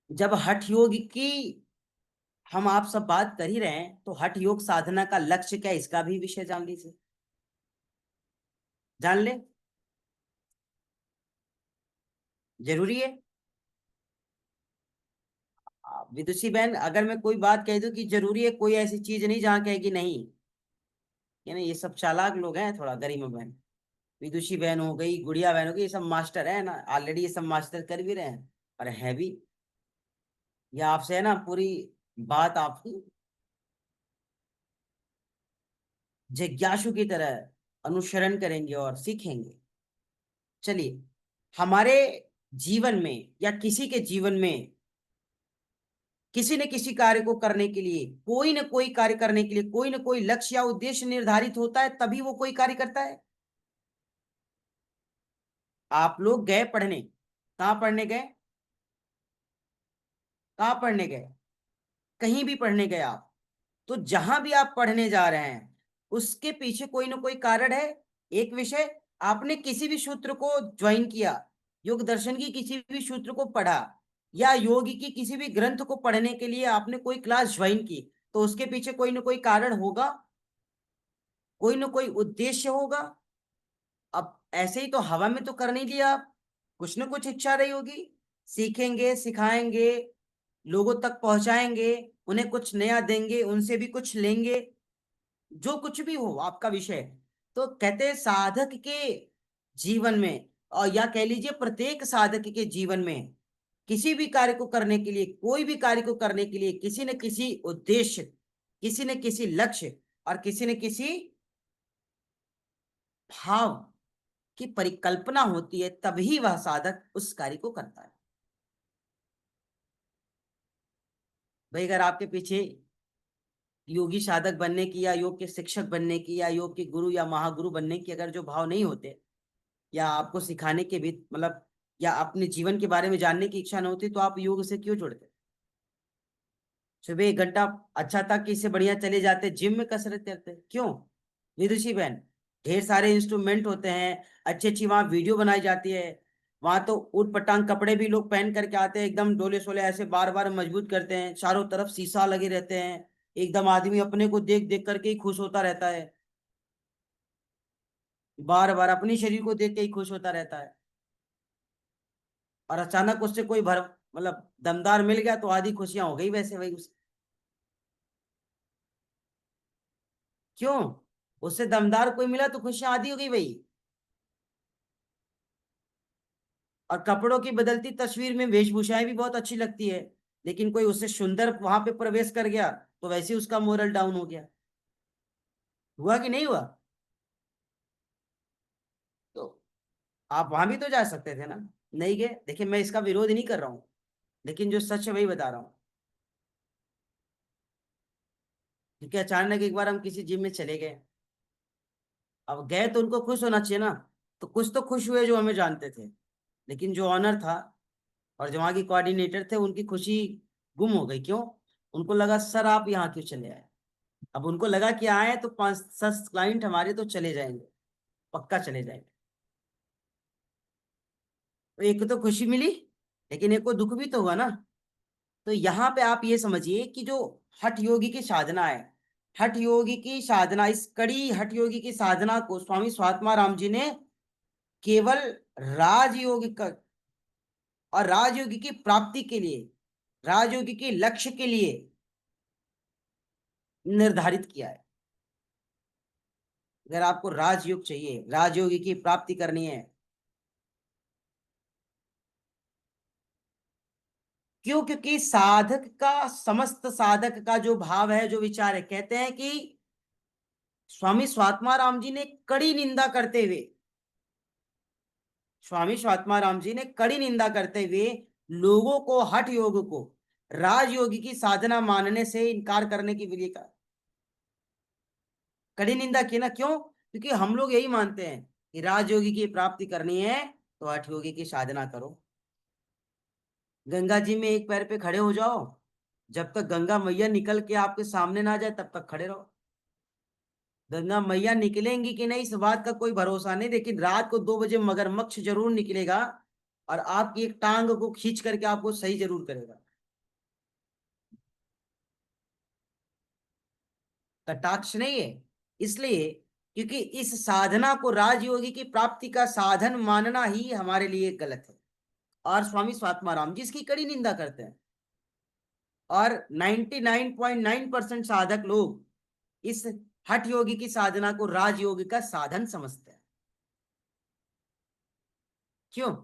जब हठ योग की हम आप सब बात कर ही रहे हैं, तो हठ योग साधना का लक्ष्य क्या है, इसका भी विषय जान लीजिए, जान ले, जरूरी है। विदुषी बहन, अगर मैं कोई बात कह दूं कि जरूरी है, कोई ऐसी चीज नहीं जहां कहेगी नहीं। ये नहीं, ये सब चालाक लोग हैं थोड़ा, गरीब बहन। विदुषी बहन हो गई, गुड़िया बहन हो गई, ये सब मास्टर है ना, ऑलरेडी ये सब मास्टर कर भी रहे हैं और है भी। ये आपसे है ना पूरी बात आपकी जिज्ञासु की तरह अनुसरण करेंगे और सीखेंगे। चलिए, हमारे जीवन में या किसी के जीवन में किसी न किसी कार्य को करने के लिए, कोई न कोई कार्य करने के लिए कोई न कोई लक्ष्य या उद्देश्य निर्धारित होता है, तभी वो कोई कार्य करता है। आप लोग गए पढ़ने, कहाँ पढ़ने गए? कहाँ पढ़ने गए? कहीं भी पढ़ने गए आप, तो जहां भी आप पढ़ने जा रहे हैं उसके पीछे कोई ना कोई कारण है। एक विषय, आपने किसी भी सूत्र को ज्वाइन किया, योग दर्शन की किसी भी सूत्र को पढ़ा, या योग की किसी भी ग्रंथ को पढ़ने के लिए आपने कोई क्लास ज्वाइन की, तो उसके पीछे कोई ना कोई कारण होगा, कोई ना कोई उद्देश्य होगा। अब ऐसे ही तो हवा में तो कर नहीं दिया आप, कुछ ना कुछ इच्छा रही होगी। सीखेंगे, सिखाएंगे, लोगों तक पहुंचाएंगे, उन्हें कुछ नया देंगे, उनसे भी कुछ लेंगे, जो कुछ भी हो आपका विषय। तो कहते हैं साधक के जीवन में, और या कह लीजिए प्रत्येक साधक के जीवन में, किसी भी कार्य को करने के लिए, कोई भी कार्य को करने के लिए किसी न किसी उद्देश्य, किसी न किसी लक्ष्य और किसी न किसी भाव की परिकल्पना होती है, तभी वह साधक उस कार्य को करता है। भाई, अगर आपके पीछे योगी साधक बनने की, या योग के शिक्षक बनने की, या योग के गुरु या महागुरु बनने की अगर जो भाव नहीं होते, या आपको सिखाने के भी मतलब, या अपने जीवन के बारे में जानने की इच्छा न होती, तो आप योग से क्यों जुड़ते? सुबह 1 घंटा अच्छा था कि इससे बढ़िया चले जाते जिम में कसरत करते। क्यों विदुषी बहन? ढेर सारे इंस्ट्रूमेंट होते हैं, अच्छी अच्छी वहां वीडियो बनाई जाती है। वहां तो ऊट पटांग कपड़े भी लोग पहन करके आते हैं, एकदम डोले सोले ऐसे बार बार मजबूत करते हैं, चारों तरफ शीशा लगे रहते हैं, एकदम आदमी अपने को देख देख करके ही खुश होता रहता है, बार बार अपने शरीर को देख के ही खुश होता रहता है। और अचानक उससे कोई भर मतलब दमदार मिल गया तो आधी खुशियां हो गई वैसे वही उस। क्यों? उससे दमदार कोई मिला तो खुशियां आधी हो गई भाई। और कपड़ों की बदलती तस्वीर में वेशभूषाएं भी बहुत अच्छी लगती है, लेकिन कोई उससे सुंदर वहां पे प्रवेश कर गया तो वैसे ही उसका मोरल डाउन हो गया। हुआ कि नहीं हुआ? तो आप वहां भी तो जा सकते थे ना, नहीं गए। देखिए मैं इसका विरोध नहीं कर रहा हूँ, लेकिन जो सच है वही बता रहा हूँ। क्योंकि अचानक एक बार हम किसी जिम में चले गए, अब गए तो उनको खुश होना चाहिए ना। तो कुछ तो खुश हुए जो हमें जानते थे, लेकिन जो ऑनर था और जो वहाँ की कोऑर्डिनेटर थे उनकी खुशी गुम हो गई। क्यों? उनको लगा सर आप यहाँ क्यों चले आए। अब उनको लगा कि आए तो 5-10 क्लाइंट हमारे तो चले जाएंगे, पक्का चले जाएंगे। तो एक को तो खुशी मिली, लेकिन एक को दुख भी तो हुआ ना। तो यहाँ पे आप ये समझिए कि जो हठ योगी की साधना है, हठ योगी की साधना, इस कड़ी हठ योगी की साधना को स्वामी स्वात्मा राम जी ने केवल राजयोग का और राजयोगी की प्राप्ति के लिए, राजयोगी के लक्ष्य के लिए निर्धारित किया है। अगर आपको राजयोग चाहिए, राजयोगी की प्राप्ति करनी है, क्यों? क्योंकि साधक का, समस्त साधक का जो भाव है, जो विचार है, कहते हैं कि स्वामी स्वात्मा राम जी ने कड़ी निंदा करते हुए, स्वामी स्वात्मा राम जी ने कड़ी निंदा करते हुए लोगों को हठ योग को राजयोगी की साधना मानने से इनकार करने की विधि का कड़ी निंदा की ना। क्यों? क्योंकि हम लोग यही मानते हैं कि राजयोगी की प्राप्ति करनी है तो हठ योगी की साधना करो। गंगा जी में एक पैर पे खड़े हो जाओ, जब तक गंगा मैया निकल के आपके सामने ना जाए तब तक खड़े रहो। गंगा मैया निकलेंगी कि नहीं इस बात का कोई भरोसा नहीं, लेकिन रात को 2 बजे मगरमच्छ जरूर निकलेगा और आपकी एक टांग को खींच करके आपको सही जरूर करेगा। कटाक्ष नहीं है। इसलिए क्योंकि इस साधना को राजयोगी की प्राप्ति का साधन मानना ही हमारे लिए गलत है। और स्वामी स्वात्मा राम जी इसकी कड़ी निंदा करते हैं। और 99.9% साधक लोग इस हठ योगी की साधना को राजयोगी का साधन समझते हैं। क्यों?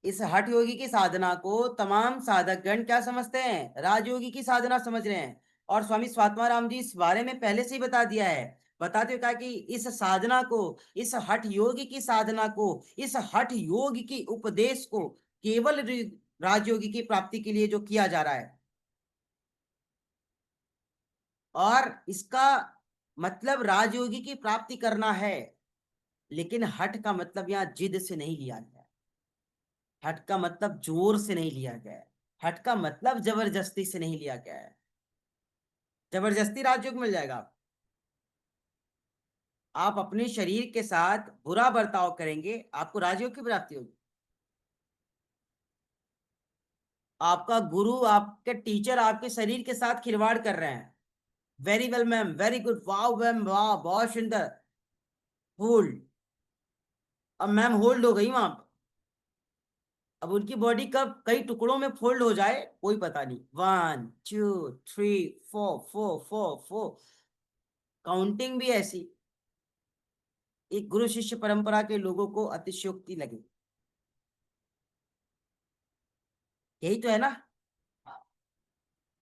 इस हठ योगी की साधना को तमाम साधक गण क्या समझते हैं? राजयोगी की साधना समझ रहे हैं। और स्वामी स्वात्मा राम जी इस बारे में पहले से ही बता दिया है। बताते हुए कहा कि इस साधना को, इस हठ योगी की साधना को, इस हठ योग की उपदेश को केवल राजयोगी की प्राप्ति के लिए जो किया जा रहा है, और इसका मतलब राजयोगी की प्राप्ति करना है। लेकिन हठ का मतलब यहाँ जिद से नहीं लिया गया, हठ का मतलब जोर से नहीं लिया गया है, हठ का मतलब जबरदस्ती से नहीं लिया गया है। जबरदस्ती राजयोग मिल जाएगा? आप अपने शरीर के साथ बुरा बर्ताव करेंगे, आपको राजयोग की प्राप्ति होगी। आपका गुरु, आपके टीचर आपके शरीर के साथ खिलवाड़ कर रहे हैं, very well ma'am, very good, वाह मैम, वाह बहुत सुंदर, होल्ड। अब मैम होल्ड हो गई वहां पर। अब उनकी बॉडी कब कई टुकड़ों में फोल्ड हो जाए कोई पता नहीं। 1 2 3 4 4 4 4, काउंटिंग भी ऐसी। एक गुरु शिष्य परंपरा के लोगों को अतिशयोक्ति लगी। यही तो है ना।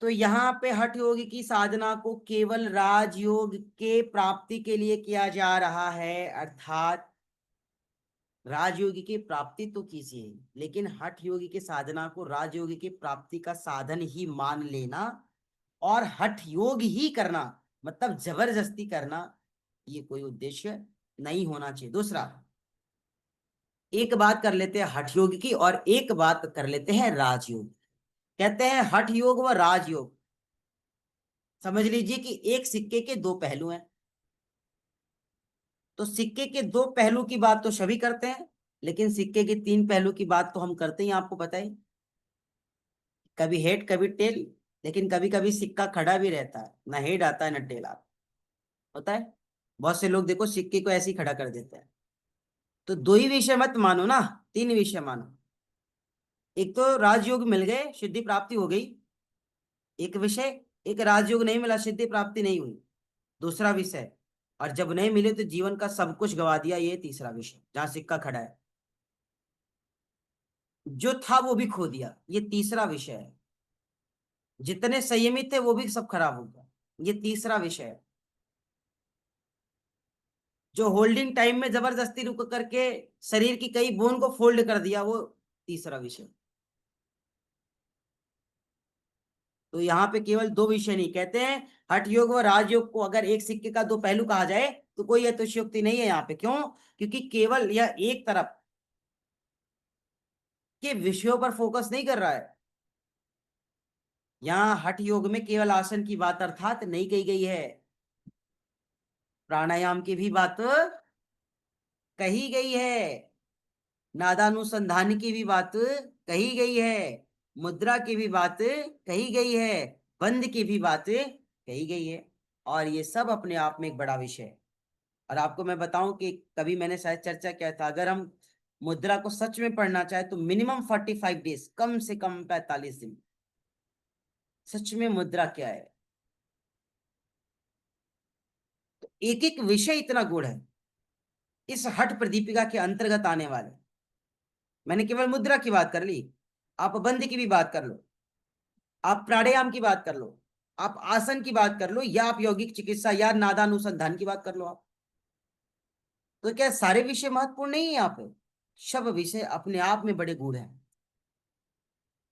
तो यहाँ पे हठ योगी की साधना को केवल राजयोग के प्राप्ति के लिए किया जा रहा है, अर्थात राजयोगी की प्राप्ति तो कीजिए, लेकिन हठ योगी की साधना को राजयोगी की प्राप्ति का साधन ही मान लेना और हठ योग ही करना, मतलब जबरदस्ती करना, ये कोई उद्देश्य नहीं होना चाहिए। दूसरा, एक बात कर लेते हैं हठ योग की और एक बात कर लेते हैं राजयोग। कहते हैं हठ योग व राजयोग। समझ लीजिए कि एक सिक्के के दो पहलू हैं। तो सिक्के के दो पहलू की बात तो सभी करते हैं, लेकिन सिक्के के तीन पहलू की बात तो हम करते ही, आपको पता है। कभी हेड कभी टेल, लेकिन कभी कभी सिक्का खड़ा भी रहता है, ना हेड आता है ना टेल आता, होता है। बहुत से लोग देखो सिक्के को ऐसे ही खड़ा कर देते हैं। तो दो ही विषय मत मानो ना, तीन विषय मानो। एक तो राजयोग मिल गए, सिद्धि प्राप्ति हो गई, एक विषय। एक राजयोग नहीं मिला, सिद्धि प्राप्ति नहीं हुई, दूसरा विषय। और जब नहीं मिले तो जीवन का सब कुछ गवा दिया, ये तीसरा विषय जहां सिक्का खड़ा है। जो था वो भी खो दिया, ये तीसरा विषय है। जितने संयमी थे वो भी सब खराब हो गया, ये तीसरा विषय है। जो होल्डिंग टाइम में जबरदस्ती रुक करके शरीर की कई बोन को फोल्ड कर दिया, वो तीसरा विषय। तो यहाँ पे केवल दो विषय नहीं, कहते हैं हठ योग व राजयोग को अगर एक सिक्के का दो पहलू कहा जाए तो कोई अतिशयोक्ति नहीं है यहाँ पे। क्यों? क्योंकि केवल यह एक तरफ के विषयों पर फोकस नहीं कर रहा है। यहाँ हठ योग में केवल आसन की बात अर्थात नहीं कही गई है, प्राणायाम की भी बात कही गई है, नादानुसंधान की भी बात कही गई है, मुद्रा की भी बात कही गई है, बंद की भी बात कही गई है। और ये सब अपने आप में एक बड़ा विषय है। और आपको मैं बताऊं कि कभी मैंने शायद चर्चा किया था, अगर हम मुद्रा को सच में पढ़ना चाहे तो मिनिमम 45 डेज, कम से कम 45 दिन। सच में मुद्रा क्या है, तो एक एक विषय इतना गुण है इस हठ प्रदीपिका के अंतर्गत आने वाले। मैंने केवल मुद्रा की बात कर ली, आप बंद की भी बात कर लो, आप प्राणायाम की बात कर लो, आप आसन की बात कर लो, या आप यौगिक चिकित्सा या नादानुसंधान की बात कर लो आप। तो क्या सारे विषय महत्वपूर्ण नहीं है यहाँ पे? सब विषय अपने आप में बड़े गूढ़ हैं,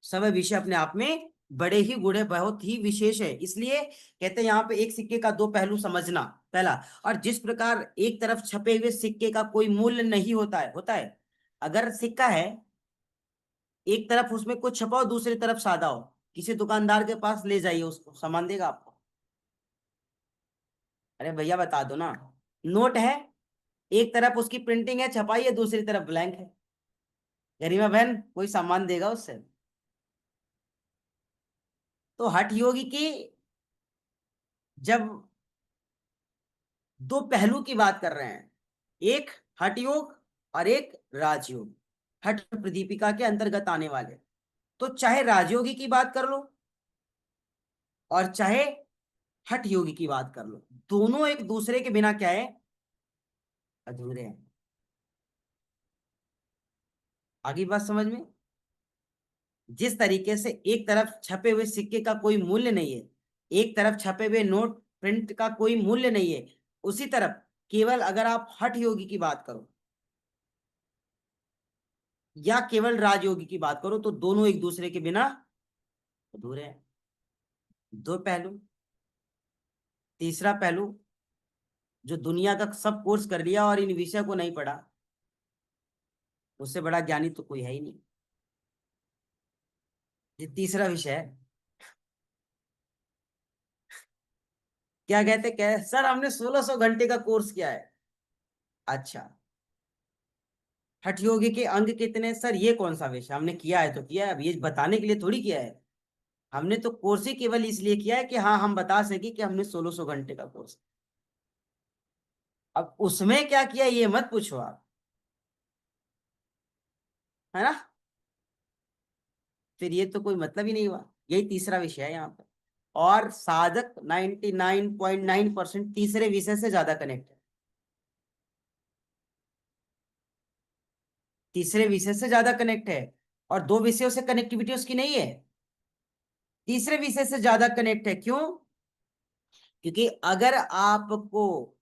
सब विषय अपने आप में बड़े ही गूढ़ है, बहुत ही विशेष है। इसलिए कहते हैं यहाँ पे एक सिक्के का दो पहलू समझना पहला। और जिस प्रकार एक तरफ छपे हुए सिक्के का कोई मूल्य नहीं होता है, होता है। अगर सिक्का है, एक तरफ उसमें कुछ छपा हो, दूसरी तरफ सादा हो, किसी दुकानदार के पास ले जाइए, उसको सामान देगा आपको? अरे भैया बता दो ना। नोट है, एक तरफ उसकी प्रिंटिंग है, छपाई है, दूसरी तरफ ब्लैंक है, गरिमा बहन कोई सामान देगा उससे? तो हठ योगी की जब दो पहलू की बात कर रहे हैं, एक हठ योग और एक राजयोग, हठ प्रदीपिका के अंतर्गत आने वाले। तो चाहे राजयोगी की बात कर लो और चाहे हठ योगी की बात कर लो, दोनों एक दूसरे के बिना क्या है, अधूरे हैं। आगे बात समझ में? जिस तरीके से एक तरफ छपे हुए सिक्के का कोई मूल्य नहीं है, एक तरफ छपे हुए नोट प्रिंट का कोई मूल्य नहीं है, उसी तरफ केवल अगर आप हठ योगी की बात करो या केवल राजयोगी की बात करो, तो दोनों एक दूसरे के बिना अधूरे हैं। दो पहलू। तीसरा पहलू, जो दुनिया का सब कोर्स कर लिया और इन विषय को नहीं पढ़ा, उससे बड़ा ज्ञानी तो कोई है ही नहीं। ये तीसरा विषय है। क्या कहते, कह सर हमने 1600 घंटे का कोर्स किया है। अच्छा, हठ योगी के अंग कितने? सर ये कौन सा विषय? हमने किया है तो किया है, अब ये बताने के लिए थोड़ी किया है। हमने तो कोर्स ही केवल इसलिए किया है कि हाँ हम बता सके कि हमने 1600 घंटे का कोर्स। अब उसमें क्या किया ये मत पूछो आप, है ना? फिर ये तो कोई मतलब ही नहीं हुआ। यही तीसरा विषय है यहाँ पर। और साधक 99.9% तीसरे विषय से ज्यादा कनेक्ट है, तीसरे विषय से ज्यादा कनेक्ट है। और दो विषयों से कनेक्टिविटी उसकी नहीं है, तीसरे विषय से ज्यादा कनेक्ट है। क्यों? क्योंकि अगर आपको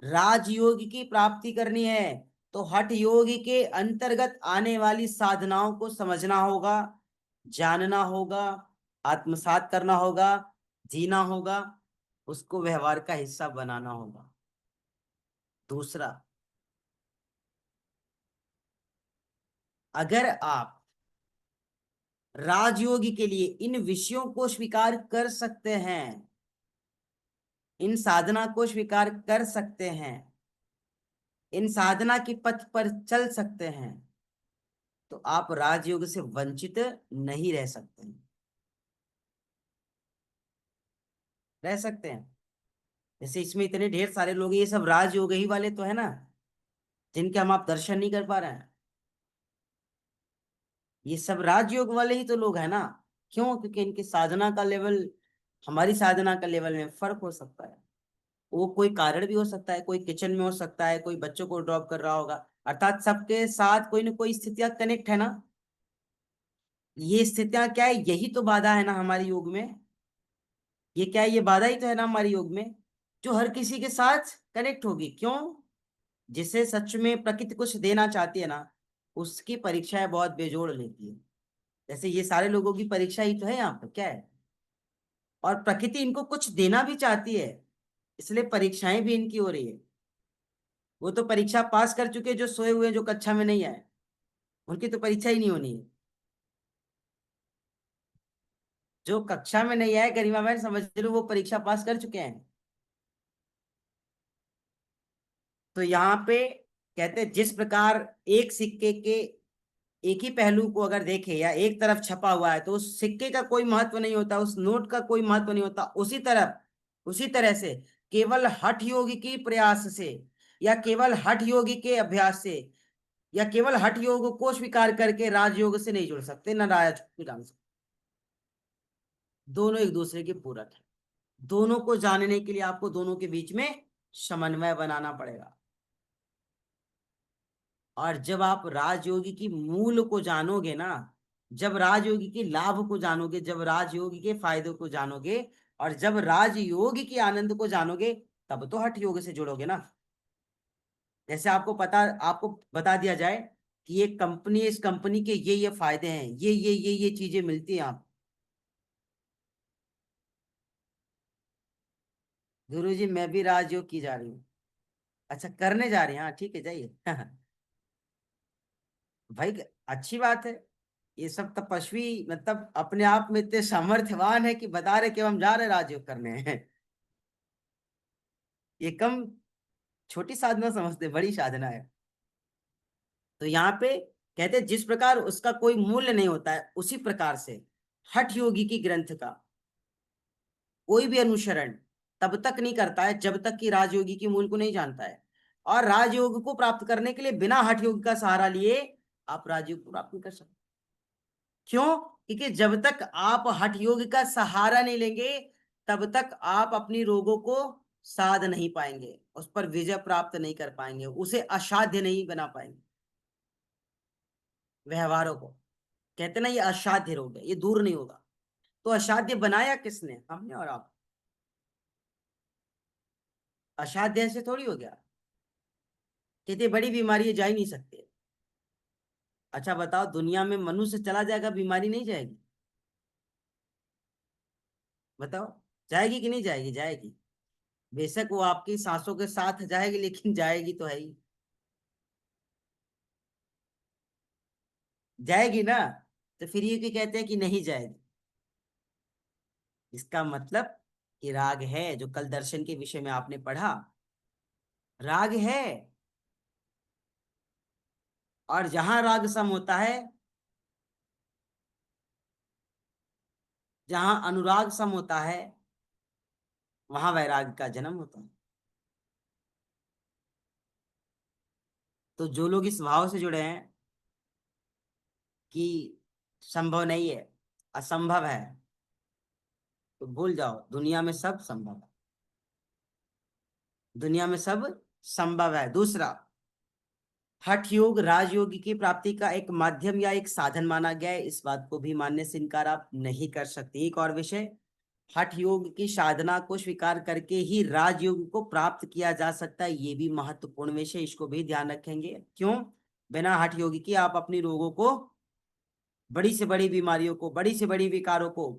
राजयोग की प्राप्ति करनी है तो हठ योग के अंतर्गत आने वाली साधनाओं को समझना होगा, जानना होगा, आत्मसात करना होगा, जीना होगा, उसको व्यवहार का हिस्सा बनाना होगा। दूसरा, अगर आप राजयोगी के लिए इन विषयों को स्वीकार कर सकते हैं, इन साधना को स्वीकार कर सकते हैं, इन साधना की पथ पर चल सकते हैं, तो आप राजयोग से वंचित नहीं रह सकते हैं। रह सकते हैं। जैसे इसमें इतने ढेर सारे लोग हैं, ये सब राजयोग ही वाले तो है ना, जिनके हम आप दर्शन नहीं कर पा रहे हैं। ये सब राजयोग वाले ही तो लोग हैं ना। क्यों? क्योंकि इनकी साधना का लेवल हमारी साधना का लेवल में फर्क हो सकता है। वो कोई कारण भी हो सकता है, कोई किचन में हो सकता है, कोई बच्चों को ड्रॉप कर रहा होगा। अर्थात सबके साथ कोई ना कोई स्थितियां कनेक्ट है ना। ये स्थितियां क्या है? यही तो बाधा है ना हमारे योग में। ये क्या है? ये बाधा ही तो है ना हमारे योग में, जो हर किसी के साथ कनेक्ट होगी। क्यों? जिसे सच में प्रकृति कुछ देना चाहती है ना, उसकी परीक्षाएं बहुत बेजोड़ लेती है। जैसे ये सारे लोगों की परीक्षा ही तो है यहाँ पर, क्या है? और प्रकृति इनको कुछ देना भी चाहती है, इसलिए परीक्षाएं भी इनकी हो रही है। वो तो परीक्षा पास कर चुके, जो सोए हुए जो कक्षा में नहीं आए, उनकी तो परीक्षा ही नहीं होनी है। जो कक्षा में नहीं आए गरिमा बहन, समझ लो वो परीक्षा पास कर चुके हैं। तो यहाँ पे कहते हैं, जिस प्रकार एक सिक्के के एक ही पहलू को अगर देखे या एक तरफ छपा हुआ है तो उस सिक्के का कोई महत्व नहीं होता, उस नोट का कोई महत्व नहीं होता, उसी तरह से केवल हठ योगी की प्रयास से या केवल हठ योगी के अभ्यास से या केवल हठ योग को स्वीकार करके राजयोग से नहीं जुड़ सकते, न राज को जान सकते। दोनों एक दूसरे के पूरक है। दोनों को जानने के लिए आपको दोनों के बीच में समन्वय बनाना पड़ेगा। और जब आप राजयोगी की मूल को जानोगे ना, जब राजयोगी के लाभ को जानोगे, जब राजयोगी के फायदों को जानोगे, और जब राजयोगी के आनंद को जानोगे, तब तो हठ योग से जुड़ोगे ना। जैसे आपको बता दिया जाए कि ये कंपनी, इस कंपनी के ये फायदे हैं, ये चीजें मिलती हैं। आप गुरु जी मैं भी राजयोग की जा रही हूँ। अच्छा करने जा रहे हैं, हाँ ठीक है जाइए। भाई अच्छी बात है। ये सब तपस्वी मतलब अपने आप में इतने सामर्थ्यवान है कि बता रहे कि हम जा रहे राजयोग करने हैं। ये कम छोटी साधना समझते, बड़ी साधना है। तो यहाँ पे कहते हैं, जिस प्रकार उसका कोई मूल्य नहीं होता है, उसी प्रकार से हठ योगी की ग्रंथ का कोई भी अनुसरण तब तक नहीं करता है जब तक कि राजयोगी की मूल को नहीं जानता है। और राजयोग को प्राप्त करने के लिए बिना हठ योग का सहारा लिए आप राजयोग को प्राप्त नहीं कर सकते। क्यों? क्योंकि जब तक आप हठ योग का सहारा नहीं लेंगे, तब तक आप अपनी रोगों को साध नहीं पाएंगे, उस पर विजय प्राप्त नहीं कर पाएंगे, उसे असाध्य नहीं बना पाएंगे। व्यवहारों को कहते ना, ये असाध्य रोग है, ये दूर नहीं होगा। तो असाध्य बनाया किसने? हमने और आप। असाध्य से थोड़ी हो गया। कहते बड़ी बीमारी है, जा ही नहीं सकते। अच्छा बताओ, दुनिया में मनुष्य चला जाएगा, बीमारी नहीं जाएगी? बताओ, जाएगी कि नहीं जाएगी? जाएगी। बेशक वो आपकी सांसों के साथ जाएगी, लेकिन जाएगी तो है ही। जाएगी ना। तो फिर ये क्यों कहते हैं कि नहीं जाएगी? इसका मतलब कि राग है, जो कल दर्शन के विषय में आपने पढ़ा, राग है। और जहां राग सम होता है, जहां अनुराग सम होता है, वहां वैराग का जन्म होता है। तो जो लोग इस भाव से जुड़े हैं कि संभव नहीं है, असंभव है, तो भूल जाओ, दुनिया में सब संभव है। दुनिया में सब संभव है। दूसरा, हठ योग राजयोग की प्राप्ति का एक माध्यम या एक साधन माना गया है, इस बात को भी मानने से इनकार आप नहीं कर सकते। एक और विषय, हठ योग की साधना को स्वीकार करके ही राजयोग को प्राप्त किया जा सकता है, ये भी महत्वपूर्ण विषय, इसको भी ध्यान रखेंगे। क्यों? बिना हठ योग की आप अपनी रोगों को, बड़ी से बड़ी बीमारियों को, बड़ी से बड़ी विकारों को,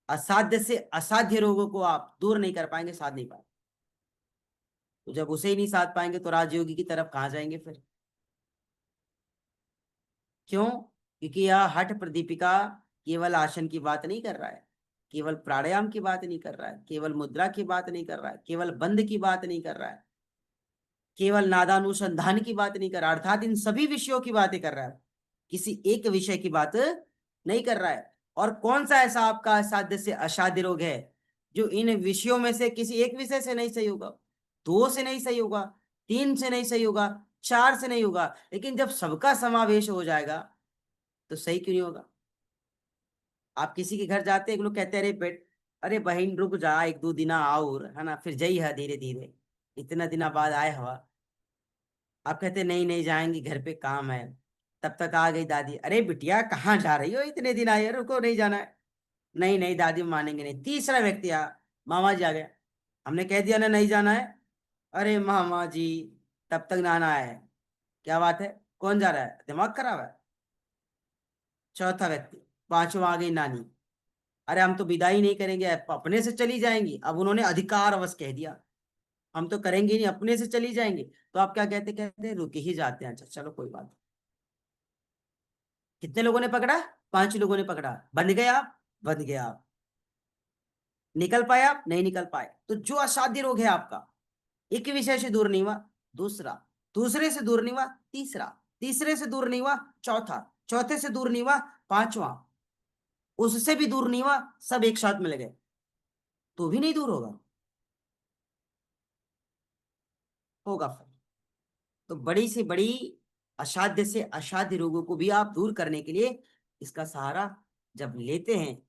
असाध्य से असाध्य रोगों को आप दूर नहीं कर पाएंगे, साध नहीं पाएंगे। तो जब उसे ही नहीं साध पाएंगे तो राजयोगी की तरफ कहाँ जाएंगे फिर? क्यों? क्योंकि यह हठ प्रदीपिका केवल आसन की बात नहीं कर रहा है, केवल प्राणायाम की बात नहीं कर रहा है, केवल मुद्रा की बात नहीं कर रहा है, केवल बंद की बात नहीं कर रहा है, केवल नादानुसंधान की बात नहीं कर रहा, अर्थात इन सभी विषयों की बातें कर रहा है, किसी एक विषय की बात नहीं कर रहा है। और कौन सा ऐसा आपका असाध्य से असाध्य रोग है जो इन विषयों में से किसी एक विषय से नहीं सही होगा, दो से नहीं सही होगा, तीन से नहीं सही होगा, चार से नहीं होगा, लेकिन जब सबका समावेश हो जाएगा तो सही क्यों नहीं होगा? आप किसी के घर जाते हैं, एक लोग कहते हैं अरे बेट, अरे बहन रुक जा, एक दो दिन और है ना, फिर जई है धीरे धीरे, इतना दिन बाद आए हवा। आप कहते नहीं नहीं जाएंगे, घर पे काम है। तब तक आ गई दादी, अरे बिटिया कहाँ जा रही हो, इतने दिन आई है, रुको नहीं जाना है। नहीं नहीं दादी मानेंगे नहीं। तीसरा व्यक्ति आ, मामा जी आ गया, हमने कह दिया ना नहीं जाना है, अरे मामा जी तब तक नाना है। क्या बात है, कौन जा रहा है, दिमाग खराब है। चौथा व्यक्ति, पांचवा आ गई नानी, अरे हम तो विदाई नहीं करेंगे, अपने से चली जाएंगी। अब उन्होंने अधिकारवश कह दिया हम तो करेंगे नहीं, अपने से चली जाएंगे। तो आप क्या कहते, कहते रुक ही जाते हैं, अच्छा चलो कोई बात नहीं। कितने लोगों ने पकड़ा, पांच लोगों ने पकड़ा, बंध गए आप, बंध गया आप, निकल पाए आप, नहीं निकल पाए। तो जो असाध्य रोग है आपका, एक विषय से दूर नहीं हुआ, दूसरा, दूसरे से दूर नहीं हुआ, तीसरा, तीसरे से दूर नहीं हुआ, चौथा, चौथे से दूर नहीं हुआ, पांचवा, उससे भी दूर नहीं हुआ, सब एक साथ मिल गए, तो भी नहीं दूर होगा, होगा फिर। तो बड़ी से बड़ी असाध्य से असाध्य रोगों को भी आप दूर करने के लिए इसका सहारा जब लेते हैं,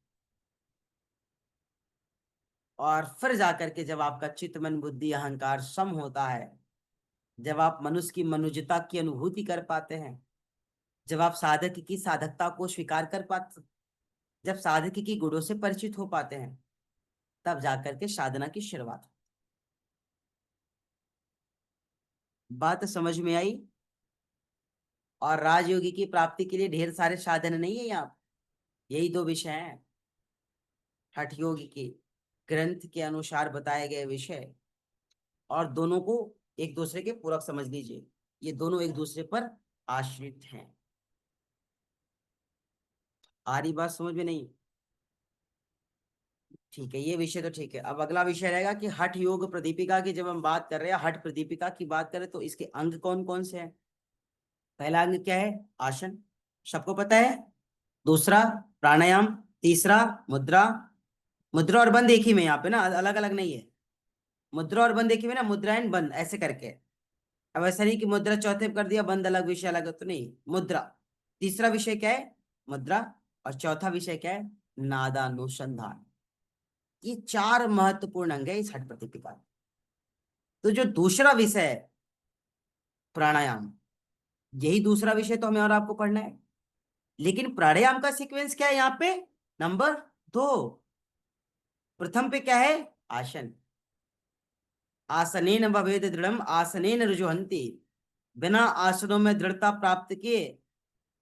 और फिर जाकर के जब आपका चित्त मन बुद्धि अहंकार सम होता है, जब आप मनुष्य की मनुष्यता की अनुभूति कर पाते हैं, जब आप साधक की साधकता को स्वीकार कर पाते, जब साधक की गुणों से परिचित हो पाते हैं, तब जाकर के साधना की शुरुआत। बात समझ में आई? और राजयोगी की प्राप्ति के लिए ढेर सारे साधन नहीं है यहाँ, यही दो विषय हैं, हठ योगी के ग्रंथ के अनुसार बताए गए विषय, और दोनों को एक दूसरे के पूरक समझ लीजिए, ये दोनों एक दूसरे पर आश्रित हैं। आ रही बात समझ में? नहीं? ठीक है, ये विषय तो ठीक है। अब अगला विषय रहेगा कि हठ योग प्रदीपिका की। जब हम बात कर रहे हैं हठ प्रदीपिका की बात करें तो इसके अंग कौन कौन से हैं? पहला अंग क्या है? आसन, सबको पता है। दूसरा प्राणायाम, तीसरा मुद्रा, मुद्रा और बंद एक ही में यहाँ पे ना, अलग अलग नहीं है। मुद्रा और बंद एक ही में ना, मुद्रा एंड बंद ऐसे करके। अब ऐसा नहीं कि मुद्रा चौथे पे कर दिया, बंद अलग विषय अलग, तो नहीं। मुद्रा, तीसरा विषय क्या है? मुद्रा, और चौथा विषय क्या है? नादानुसंधान। ये चार महत्वपूर्ण अंग है इस हठ प्रदीपिका। तो जो दूसरा विषय है प्राणायाम, यही दूसरा विषय तो हमें और आपको पढ़ना है। लेकिन प्राणायाम का सीक्वेंस क्या है यहाँ पे? नंबर 2। प्रथम पे क्या है? आसन। आसनेन भवेद दृढ़म आसनेन रुजुहन्ति। बिना आसनों में दृढ़ता प्राप्त किए,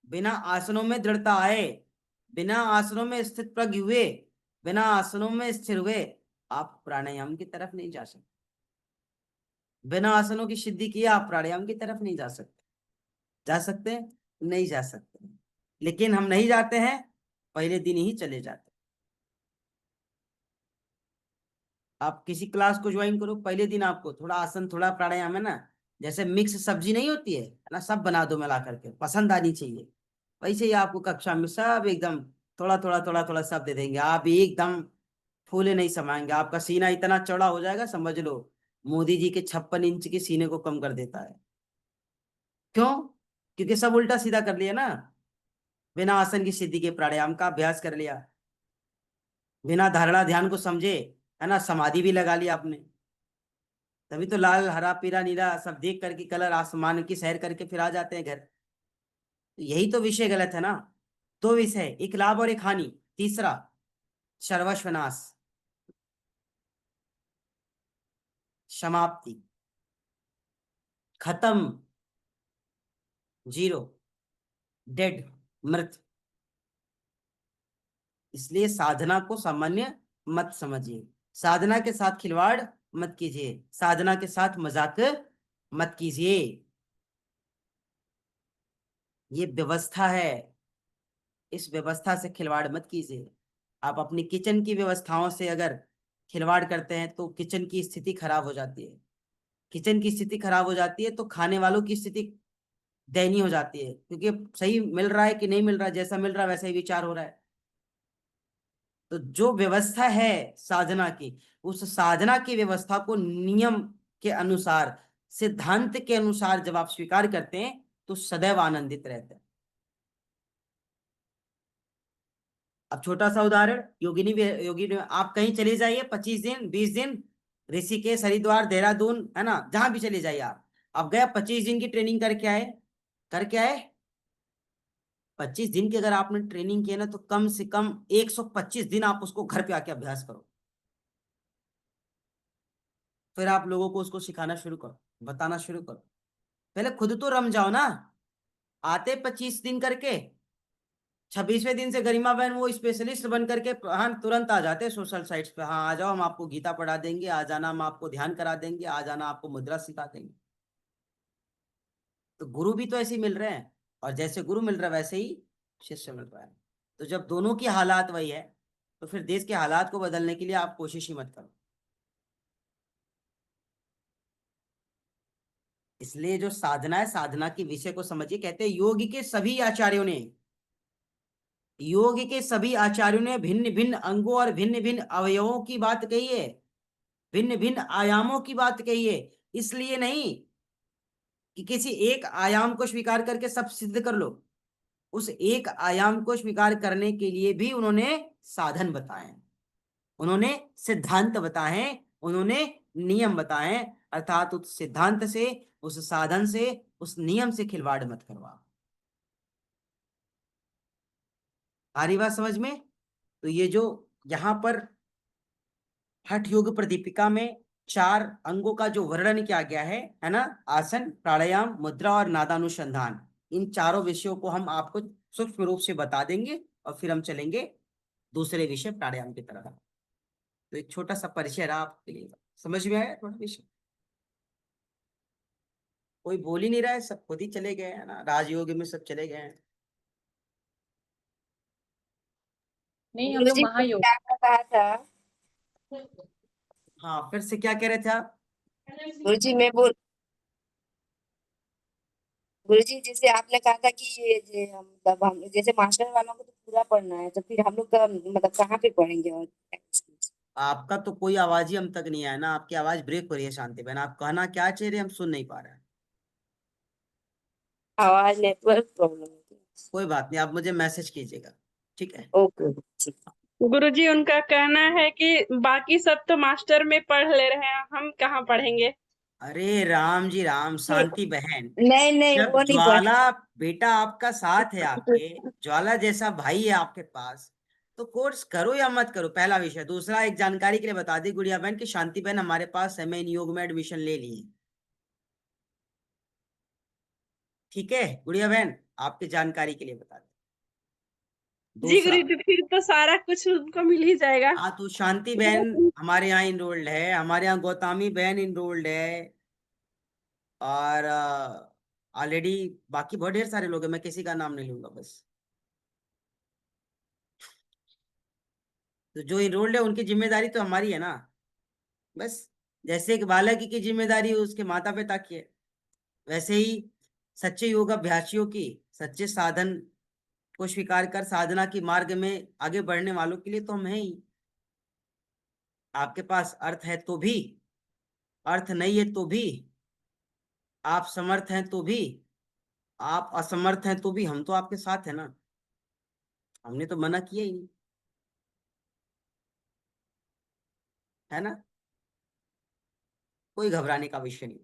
बिना आसनों में दृढ़ता आए, बिना आसनों में स्थित प्रज्ञ हुए, बिना आसनों में स्थिर हुए, आप प्राणायाम की तरफ नहीं जा सकते। बिना आसनों की सिद्धि किए आप प्राणायाम की तरफ नहीं जा सकते। जा सकते हैं? नहीं जा सकते। लेकिन हम नहीं जाते हैं, पहले दिन ही चले जाते हैं। आप किसी क्लास को ज्वाइन करो, पहले दिन आपको थोड़ा आसन थोड़ा प्राणायाम है ना, जैसे मिक्स सब्जी नहीं होती है ना, सब बना दो मिला करके, पसंद आनी चाहिए। वैसे ही आपको कक्षा में सब एकदम थोड़ा थोड़ा थोड़ा थोड़ा सब दे देंगे, आप एकदम फूले नहीं समाएंगे, आपका सीना इतना चौड़ा हो जाएगा समझ लो मोदी जी के 56 इंच के सीने को कम कर देता है। क्यों? क्योंकि सब उल्टा सीधा कर लिया ना, बिना आसन की सिद्धि के प्राणायाम का अभ्यास कर लिया, बिना धारणा ध्यान को समझे, है ना, समाधि भी लगा लिया आपने। तभी तो लाल हरा पीला नीला सब देख करके कलर आसमान की सैर करके फिर आ जाते हैं घर। तो यही तो विषय गलत है ना। दो विषय, एक लाभ और एक हानि। तीसरा सर्वस्व नाश, समाप्ति, खत्म, जीरो, डेड, मृत। इसलिए साधना को सामान्य मत समझिए, साधना के साथ खिलवाड़ मत कीजिए, साधना के साथ मजाक मत कीजिए। ये व्यवस्था है, इस व्यवस्था से खिलवाड़ मत कीजिए। आप अपनी किचन की व्यवस्थाओं से अगर खिलवाड़ करते हैं तो किचन की स्थिति खराब हो जाती है। किचन की स्थिति खराब हो जाती है तो खाने वालों की स्थिति दयनीय हो जाती है, क्योंकि सही मिल रहा है कि नहीं मिल रहा है, जैसा मिल रहा है वैसा ही विचार हो रहा है। तो जो व्यवस्था है साधना की, उस साधना की व्यवस्था को नियम के अनुसार, सिद्धांत के अनुसार जब आप स्वीकार करते हैं तो सदैव आनंदित रहते हैं। अब छोटा सा उदाहरण, योगिनी आप कहीं चले जाइए, 25 दिन 20 दिन, ऋषिकेश, हरिद्वार, देहरादून, है ना, जहां भी चले जाइए आप गए 25 दिन की ट्रेनिंग करके आए, करके आए। 25 दिन की अगर आपने ट्रेनिंग की है ना, तो कम से कम 125 दिन आप उसको घर पे आके अभ्यास करो। फिर आप लोगों को उसको सिखाना शुरू करो, बताना शुरू करो। पहले खुद तो रम जाओ ना। आते 25 दिन करके, 26वें दिन से गरिमा बहन वो स्पेशलिस्ट बन करके, हाँ, तुरंत आ जाते सोशल साइट्स पे, हाँ आ जाओ, हम आपको गीता पढ़ा देंगे, आ जाना हम आपको ध्यान करा देंगे, आ जाना आपको मुद्रा सिखा देंगे। तो गुरु भी तो ऐसे ही मिल रहे हैं, और जैसे गुरु मिल रहा है वैसे ही शिष्य मिल रहा है। तो जब दोनों की हालात वही है, तो फिर देश के हालात को बदलने के लिए आप कोशिश ही मत करो। इसलिए जो साधना है, साधना के विषय को समझिए। कहते हैं योग के सभी आचार्यों ने भिन्न भिन्न अंगों और भिन्न भिन्न अवयवों की बात कही है, भिन्न भिन्न आयामों की बात कही है। इसलिए नहीं कि किसी एक आयाम को स्वीकार करके सब सिद्ध कर लो। उस एक आयाम को स्वीकार करने के लिए भी उन्होंने साधन बताए, उन्होंने सिद्धांत बताए, उन्होंने नियम बताए। अर्थात उस सिद्धांत से, उस साधन से, उस नियम से खिलवाड़ मत करवा। आ रही बात समझ में? तो ये जो यहां पर हठ योग प्रदीपिका में 4 अंगों का जो वर्णन किया गया है ना, आसन, प्राणायाम, मुद्रा और नादानुसंधान, इन चारों विषयों को हम आपको सूक्ष्म रूप से बता देंगे, और फिर हम चलेंगे दूसरे विषय प्राणायाम की तरफ। तो एक छोटा सा परिचय रहा आपके लिए। समझ में आया थोड़ा विषय? कोई बोल ही नहीं रहा है, सब खुद ही चले गए हैं ना, राजयोग में सब चले गए हैं। नहीं, हम लोग गुरुजी महायोग। क्या कहा था? हाँ, फिर से क्या कह रहे थे आप? गुरुजी मैं बोल गुरुजी जैसे आपने कहा था कि ये मतलब हम जैसे मास्टर वालों को तो पूरा पढ़ना है, तो फिर हम लोग का मतलब कहाँ पे पढ़ेंगे? और आपका तो कोई आवाज ही हम तक नहीं आया ना, आपकी आवाज ब्रेक हो रही है शांति बहन। आप कहना क्या चाह रहे हैं, हम सुन नहीं पा रहे हैं। आवाज नेटवर्क प्रॉब्लम है। कोई बात नहीं, आप मुझे मैसेज कीजिएगा, ठीक है? ओके ठीक। गुरुजी उनका कहना है कि बाकी सब तो मास्टर में पढ़ ले रहे हैं, हम कहाँ पढ़ेंगे। अरे राम जी राम, शांति बहन। नहीं नहीं जब वो नहीं ज्वाला बेटा आपका साथ है, आपके ज्वाला जैसा भाई है आपके पास, तो कोर्स करो या मत करो, पहला विषय। दूसरा, एक जानकारी के लिए बता दी गुड़िया बहन की शांति बहन हमारे पास है, मैं इन योग में एडमिशन ले ली है। ठीक है गुड़िया बहन, आपकी जानकारी के लिए बता दी। जी दूसरा, गुरुजी, फिर तो सारा कुछ उनको मिल ही जाएगा। हाँ, तो शांति बहन हमारे यहाँ इनरोल्ड है, हमारे यहाँ गौतमी बहन इनरोल्ड है, और ऑलरेडी बाकी बहुत ढेर सारे लोग हैं, मैं किसी का नाम नहीं लूंगा बस। तो जो इनरोल्ड है उनकी जिम्मेदारी तो हमारी है ना, बस। जैसे एक बालक की जिम्मेदारी उसके माता पिता की है, वैसे ही सच्चे योगाभ्यासियों की, सच्चे साधन को स्वीकार कर साधना की मार्ग में आगे बढ़ने वालों के लिए तो हम हैं ही। आपके पास अर्थ है तो भी, अर्थ नहीं है तो भी, आप समर्थ हैं तो भी, आप असमर्थ हैं तो भी, हम तो आपके साथ है ना, हमने तो मना किया ही नहीं, है ना? कोई घबराने का विषय नहीं।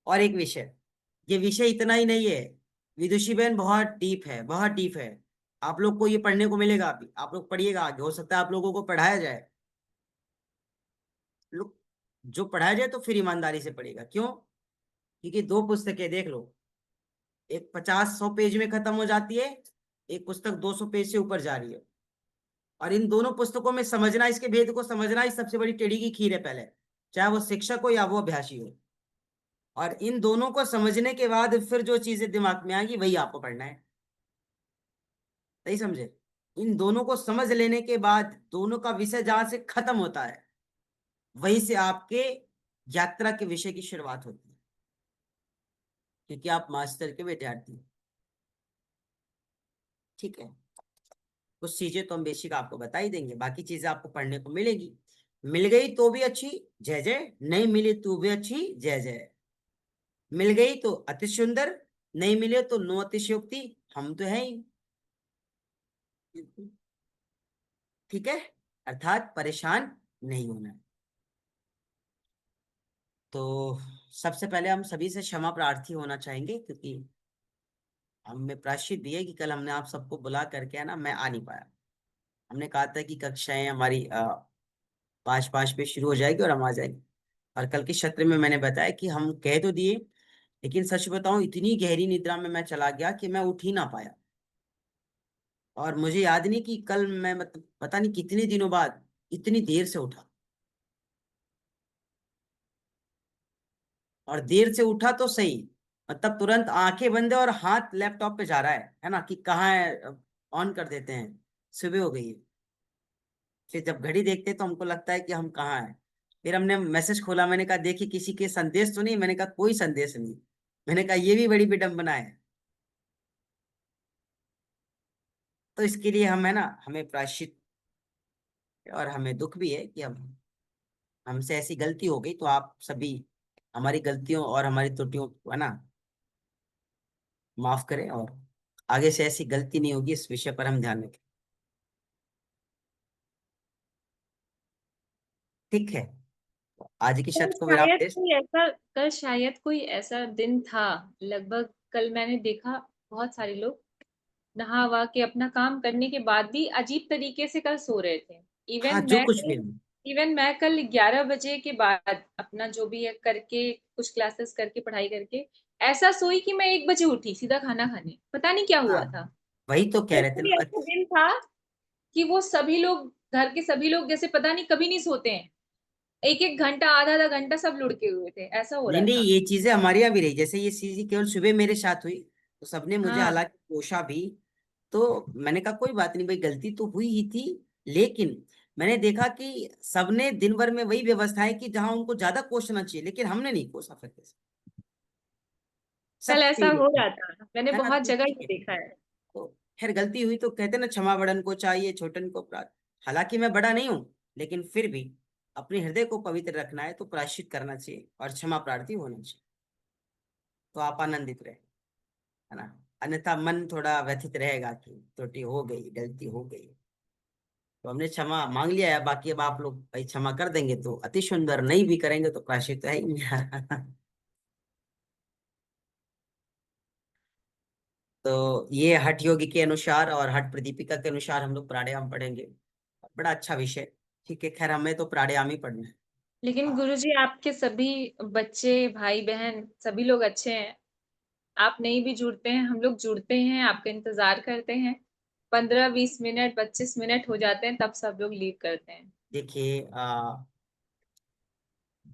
और एक विषय, ये विषय इतना ही नहीं है, विदुषी बहन, बहुत डीप है, बहुत डीप है। आप लोग को ये पढ़ने को मिलेगा, अभी आप लोग पढ़िएगा, आगे हो सकता है आप लोगों को पढ़ाया जाए। लोग जो पढ़ाया जाए तो फिर ईमानदारी से पढ़ेगा, क्यों? क्योंकि 2 पुस्तकें देख लो, एक 50-100 पेज में खत्म हो जाती है, एक पुस्तक 200 पेज से ऊपर जा रही है। और इन दोनों पुस्तकों में समझना, इसके भेद को समझना ही सबसे बड़ी टेढ़ी की खीर है पहले, चाहे वो शिक्षक हो या वो अभ्यासी हो। और इन दोनों को समझने के बाद फिर जो चीजें दिमाग में आएंगी वही आपको पढ़ना है। सही समझे? इन दोनों को समझ लेने के बाद दोनों का विषय जहां से खत्म होता है वहीं से आपके यात्रा के विषय की शुरुआत होती है, क्योंकि आप मास्टर के विद्यार्थी हैं। ठीक है, कुछ चीजें तो हम बेसिक आपको बता ही देंगे, बाकी चीजें आपको पढ़ने को मिलेगी। मिल गई तो भी अच्छी, जय जय। नहीं मिली तो भी अच्छी, जय जय। मिल गई तो अति सुंदर, नहीं मिले तो नो अतिशयोक्ति, हम तो है ही। ठीक है, अर्थात परेशान नहीं होना है। तो सबसे पहले हम सभी से क्षमा प्रार्थी होना चाहेंगे, क्योंकि हमें प्रायश्चित भी है कि कल हमने आप सबको बुला करके, है ना, मैं आ नहीं पाया। हमने कहा था कि कक्षाएं हमारी 5:05 पे शुरू हो जाएगी और हम आ जाएंगे। और कल के सत्र में मैंने बताया कि हम कह तो दिए, लेकिन सच बताऊं इतनी गहरी निद्रा में मैं चला गया कि मैं उठ ही ना पाया। और मुझे याद नहीं कि कल मैं मतलब पता नहीं कितने दिनों बाद इतनी देर से उठा। और देर से उठा तो सही, मतलब तुरंत आंखें बंद है और हाथ लैपटॉप पे जा रहा है ना, कि कहाँ है, ऑन कर देते हैं, सुबह हो गई है। फिर जब घड़ी देखते हैं तो हमको लगता है कि हम कहाँ हैं। फिर हमने मैसेज खोला, मैंने कहा देखिए किसी के संदेश तो नहीं, मैंने कहा कोई संदेश नहीं। मैंने कहा ये भी बड़ी विडंबना है। तो इसके लिए हम, है ना, हमें प्रायश्चित और हमें दुख भी है कि हम हमसे ऐसी गलती हो गई। तो आप सभी हमारी गलतियों और हमारी त्रुटियों को, है ना, माफ करें, और आगे से ऐसी गलती नहीं होगी, इस विषय पर हम ध्यान रखें। ठीक है, तो आज की कल शर्त को विराम शायद दे। कोई ऐसा कल शायद कोई ऐसा दिन था। लगभग कल मैंने देखा बहुत सारे लोग नहा वहा के अपना काम करने के बाद भी अजीब तरीके से कल सो रहे थे। हाँ, इवन जो मैं कुछ भी कल हो। इवन मैं कल 11 बजे के बाद अपना जो भी है करके कुछ क्लासेस करके पढ़ाई करके ऐसा सोई कि मैं 1 बजे उठी सीधा खाना खाने, पता नहीं क्या हुआ हाँ, था। वही तो कह कल रहे थे कोई ना। ऐसा दिन था कि वो सभी लोग घर के सभी लोग जैसे पता नहीं कभी नहीं सोते हैं, एक एक घंटा आधा आधा घंटा सब लुढ़के हुए थे, ऐसा हो नहीं रहा नहीं, था। ये चीजें हमारे यहाँ भी रही, जैसे ये चीज केवल सुबह मेरे साथ हुई तो सबने मुझे हाँ। हालांकि कोशा भी। तो मैंने कहा कोई बात नहीं भाई, गलती तो हुई ही थी। लेकिन मैंने देखा कि सबने दिन भर में वही व्यवस्थाएं की जहां उनको ज्यादा कोसना चाहिए, लेकिन हमने नहीं कोसा फिर से। कल सब ऐसा सही हो रहा था, मैंने है ना, बहुत तो जगह ठीक ये है। देखा है। तो खैर गलती हुई तो कहते ना, क्षमा बड़न को चाहिए छोटन को प्रार्थ। हालांकि मैं बड़ा नहीं हूं, लेकिन फिर भी अपने हृदय को पवित्र रखना है तो प्रायश्चित करना चाहिए और क्षमा प्रार्थी होना चाहिए। तो आप आनंदित रहे, है ना, अन्यथा मन थोड़ा व्यथित रहेगा कि त्रुटि हो गई, गलती हो गई। तो हमने क्षमा मांग लिया है, बाकी अब आप लोग भाई क्षमा कर देंगे तो अति सुंदर, नहीं भी करेंगे तो प्रायश्चित तो है ही। तो ये हठ योगी के अनुसार और हठ प्रदीपिका के अनुसार हम लोग प्राणायाम पढ़ेंगे। बड़ा अच्छा विषय। ठीक है, खैर हमें तो प्राणायाम ही पढ़ना है। लेकिन गुरुजी आपके सभी बच्चे भाई बहन सभी लोग अच्छे हैं। आप नहीं भी जुड़ते हैं, हम लोग जुड़ते हैं, आपका इंतजार करते हैं। 15-20 मिनट 25 मिनट हो जाते हैं तब सब लोग लीव करते हैं। देखिए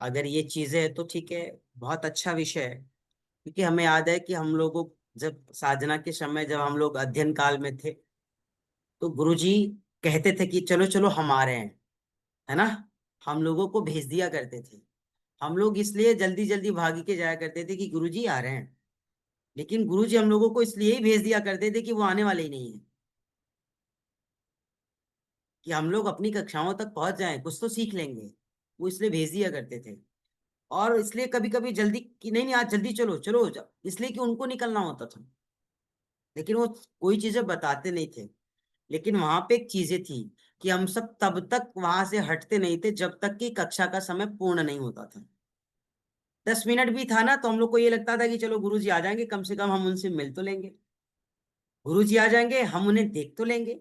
अगर ये चीजें हैं तो ठीक है, बहुत अच्छा विषय है। क्योंकि हमें याद है कि हम लोगों, जब साधना के समय जब हम लोग अध्ययन काल में थे तो गुरुजी कहते थे कि चलो चलो हम आ रहे हैं, है ना। हम लोगों को भेज दिया करते थे। हम लोग इसलिए जल्दी जल्दी भागी के जाया करते थे कि गुरुजी आ रहे हैं। लेकिन गुरुजी हम लोगों को इसलिए ही भेज दिया करते थे कि वो आने वाले ही नहीं है, कि हम लोग अपनी कक्षाओं तक पहुंच जाएं, कुछ तो सीख लेंगे। वो इसलिए भेज दिया करते थे। और इसलिए कभी कभी जल्दी कि नहीं नहीं आज जल्दी चलो चलो इसलिए कि उनको निकलना होता था। लेकिन वो कोई चीजें बताते नहीं थे। लेकिन वहां पे एक चीजें थी कि हम सब तब तक वहां से हटते नहीं थे जब तक कि कक्षा का समय पूर्ण नहीं होता था। 10 मिनट भी था ना तो हम लोग को ये लगता था कि चलो गुरुजी आ जाएंगे, कम से कम हम उनसे मिल तो लेंगे। गुरुजी आ जाएंगे, हम उन्हें देख तो लेंगे।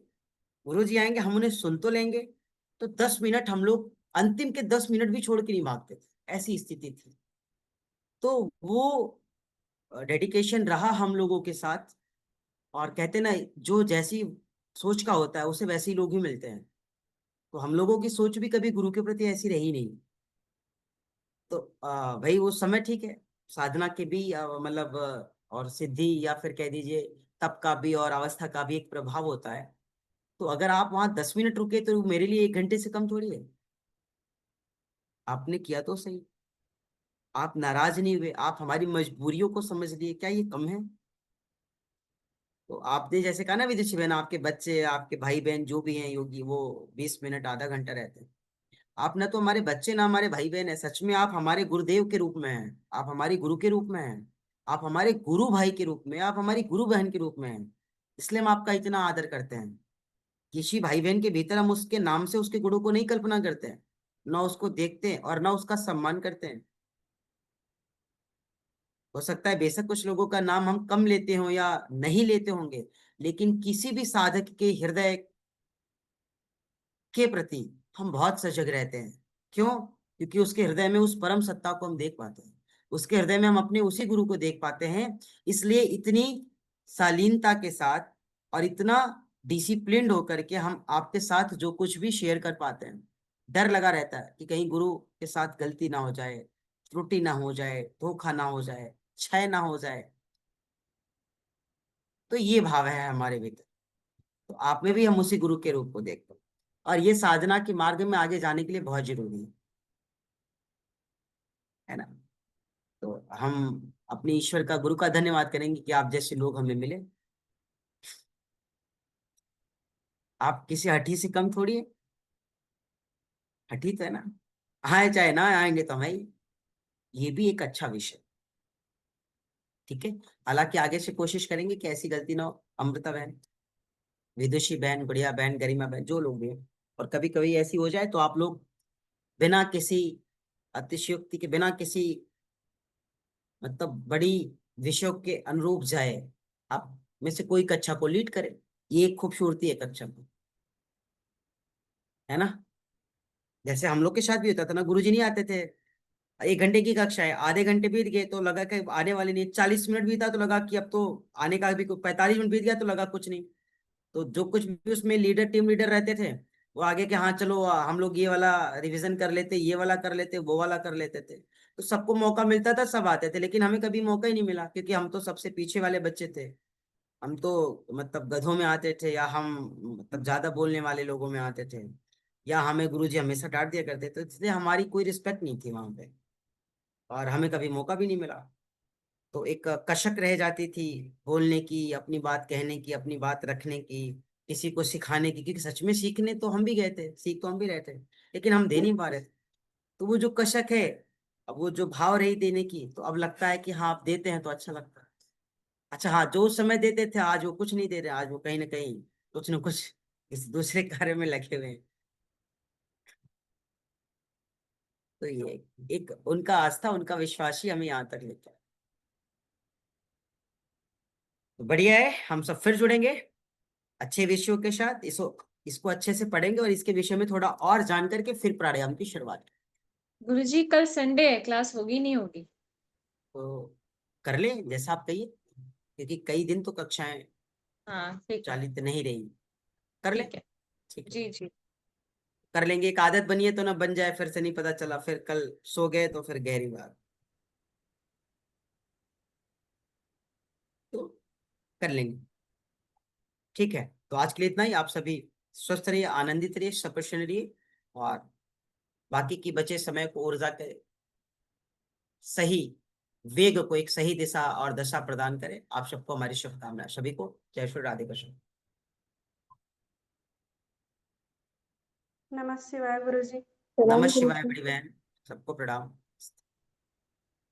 गुरुजी आएंगे, हम उन्हें सुन तो लेंगे। तो 10 मिनट हम लोग अंतिम के 10 मिनट भी छोड़ के नहीं भागते थे, ऐसी स्थिति थी। तो वो डेडिकेशन रहा हम लोगों के साथ। और कहते ना, जो जैसी सोच का होता है उसे वैसे ही लोग ही मिलते हैं। तो हम लोगों की सोच भी कभी गुरु के प्रति ऐसी रही नहीं। तो भाई वो समय ठीक है, साधना के भी मतलब और सिद्धि या फिर कह दीजिए तप का भी और अवस्था का भी एक प्रभाव होता है। तो अगर आप वहां 10 मिनट रुके तो मेरे लिए 1 घंटे से कम थोड़ी है। आपने किया तो सही, आप नाराज नहीं हुए, आप हमारी मजबूरियों को समझ लिए, क्या ये कम है? तो आपने जैसे कहा ना विदुषी बहन, आपके बच्चे, आपके भाई बहन जो भी हैं योगी, वो 20 मिनट आधा घंटा रहते हैं। आप ना तो हमारे बच्चे ना हमारे भाई बहन है, सच में आप हमारे गुरुदेव के रूप में हैं, आप हमारी गुरु के रूप में हैं, आप हमारे गुरु भाई के रूप में, आप हमारी गुरु बहन के रूप में हैं। इसलिए हम आपका इतना आदर करते हैं। किसी भाई बहन के भीतर हम उसके नाम से उसके गुरु को नहीं कल्पना करते हैं, ना उसको देखते हैं और ना उसका सम्मान करते हैं। हो सकता है बेशक कुछ लोगों का नाम हम कम लेते हों या नहीं लेते होंगे, लेकिन किसी भी साधक के हृदय के प्रति हम बहुत सजग रहते हैं। क्यों? क्योंकि उसके हृदय में उस परम सत्ता को हम देख पाते हैं, उसके हृदय में हम अपने उसी गुरु को देख पाते हैं। इसलिए इतनी शालीनता के साथ और इतना डिसिप्लिन्ड होकर के हम आपके साथ जो कुछ भी शेयर कर पाते हैं, डर लगा रहता है कि कहीं गुरु के साथ गलती ना हो जाए, त्रुटि ना हो जाए, धोखा ना हो जाए, क्षय ना हो जाए। तो ये भाव है हमारे भीतर, तो आप में भी हम उसी गुरु के रूप को देखते हैं। और ये साधना के मार्ग में आगे जाने के लिए बहुत जरूरी है ना। तो हम अपने ईश्वर का, गुरु का धन्यवाद करेंगे कि आप जैसे लोग हमें मिले। आप किसी हठी से कम थोड़ी है, हठी तो है ना, आए चाहे ना आएंगे तो भाई, ये भी एक अच्छा विषय। ठीक है, हालांकि आगे से कोशिश करेंगे कि ऐसी गलती ना हो। अमृता बहन, विदुषी बहन, गुड़िया बहन, गरिमा बहन, जो लोग भी हैं, और कभी कभी ऐसी हो जाए तो आप लोग बिना किसी अतिशयोक्ति के, बिना किसी मतलब बड़ी विषयों के अनुरूप जाए, आप में से कोई कक्षा को लीड करे। ये एक खूबसूरती है कक्षा की, है ना। जैसे हम लोग के साथ भी होता था ना, गुरुजी नहीं आते थे, 1 घंटे की कक्षा है, आधे घंटे बीत गए तो लगा कि आने वाले नहीं, 40 मिनट बीता तो लगा कि अब तो आने का भी, 45 मिनट बीत गया तो लगा कुछ नहीं। तो जो कुछ भी उसमें लीडर, टीम लीडर रहते थे, वो आगे के हाँ चलो हम लोग ये वाला रिवीजन कर लेते, ये वाला कर लेते, वो वाला कर लेते थे। तो सबको मौका मिलता था, सब आते थे, लेकिन हमें कभी मौका ही नहीं मिला, क्योंकि हम तो सबसे पीछे वाले बच्चे थे। हम तो मतलब गधों में आते थे, या हम मतलब ज्यादा बोलने वाले लोगों में आते थे, या हमें गुरुजी हमेशा डांट दिया करते थे, इसलिए हमारी कोई रिस्पेक्ट नहीं थी वहां पे, और हमें कभी मौका भी नहीं मिला। तो एक कशक रह जाती थी बोलने की, अपनी बात कहने की, अपनी बात रखने की, किसी को सिखाने की, क्योंकि सच में सीखने तो हम भी गए थे, सीख तो हम भी रहे थे, लेकिन हम दे नहीं पा रहे थे। तो वो जो कशक है, अब वो जो भाव रही देने की, तो अब लगता है कि हाँ आप देते हैं तो अच्छा लगता है। अच्छा हाँ, जो उस समय देते थे आज वो कुछ नहीं दे रहे, आज वो कहीं ना कहीं कुछ न कुछ इस दूसरे कार्य में लगे हुए हैं। तो ये एक उनका आस्था, उनका विश्वास ही हमें यहाँ तक लेके आया। तो बढ़िया है, हम सब फिर जुड़ेंगे अच्छे विषयों के साथ, इसको अच्छे से पढ़ेंगे और इसके विषय में थोड़ा और जान करके फिर प्राणायाम की शुरुआत। गुरुजी कल संडे है, क्लास होगी नहीं होगी? तो कर ले जैसा आप कहिए, क्योंकि कई दिन तो कक्षाएं हाँ ठीक है। चालित नहीं रही। कर ले। ठीक है। ठीक है, जी जी। कर लेंगे, एक आदत बनी है तो ना बन जाए फिर से नहीं पता चला, फिर कल सो गए तो फिर गहरी बात। तो कर लेंगे। ठीक है, तो आज के लिए इतना ही। आप सभी स्वस्थ रहिए, आनंदित रहिए, सप्रसन्न रहिए, और बाकी की बचे समय को ऊर्जा के सही वेग को एक सही दिशा और दशा प्रदान करें। आप सबको हमारी शुभकामनाएं, सभी को जय श्री राधे कृष्ण। नमः शिवाय गुरुजी। नमः शिवाय बड़ी बहन, सबको प्रणाम।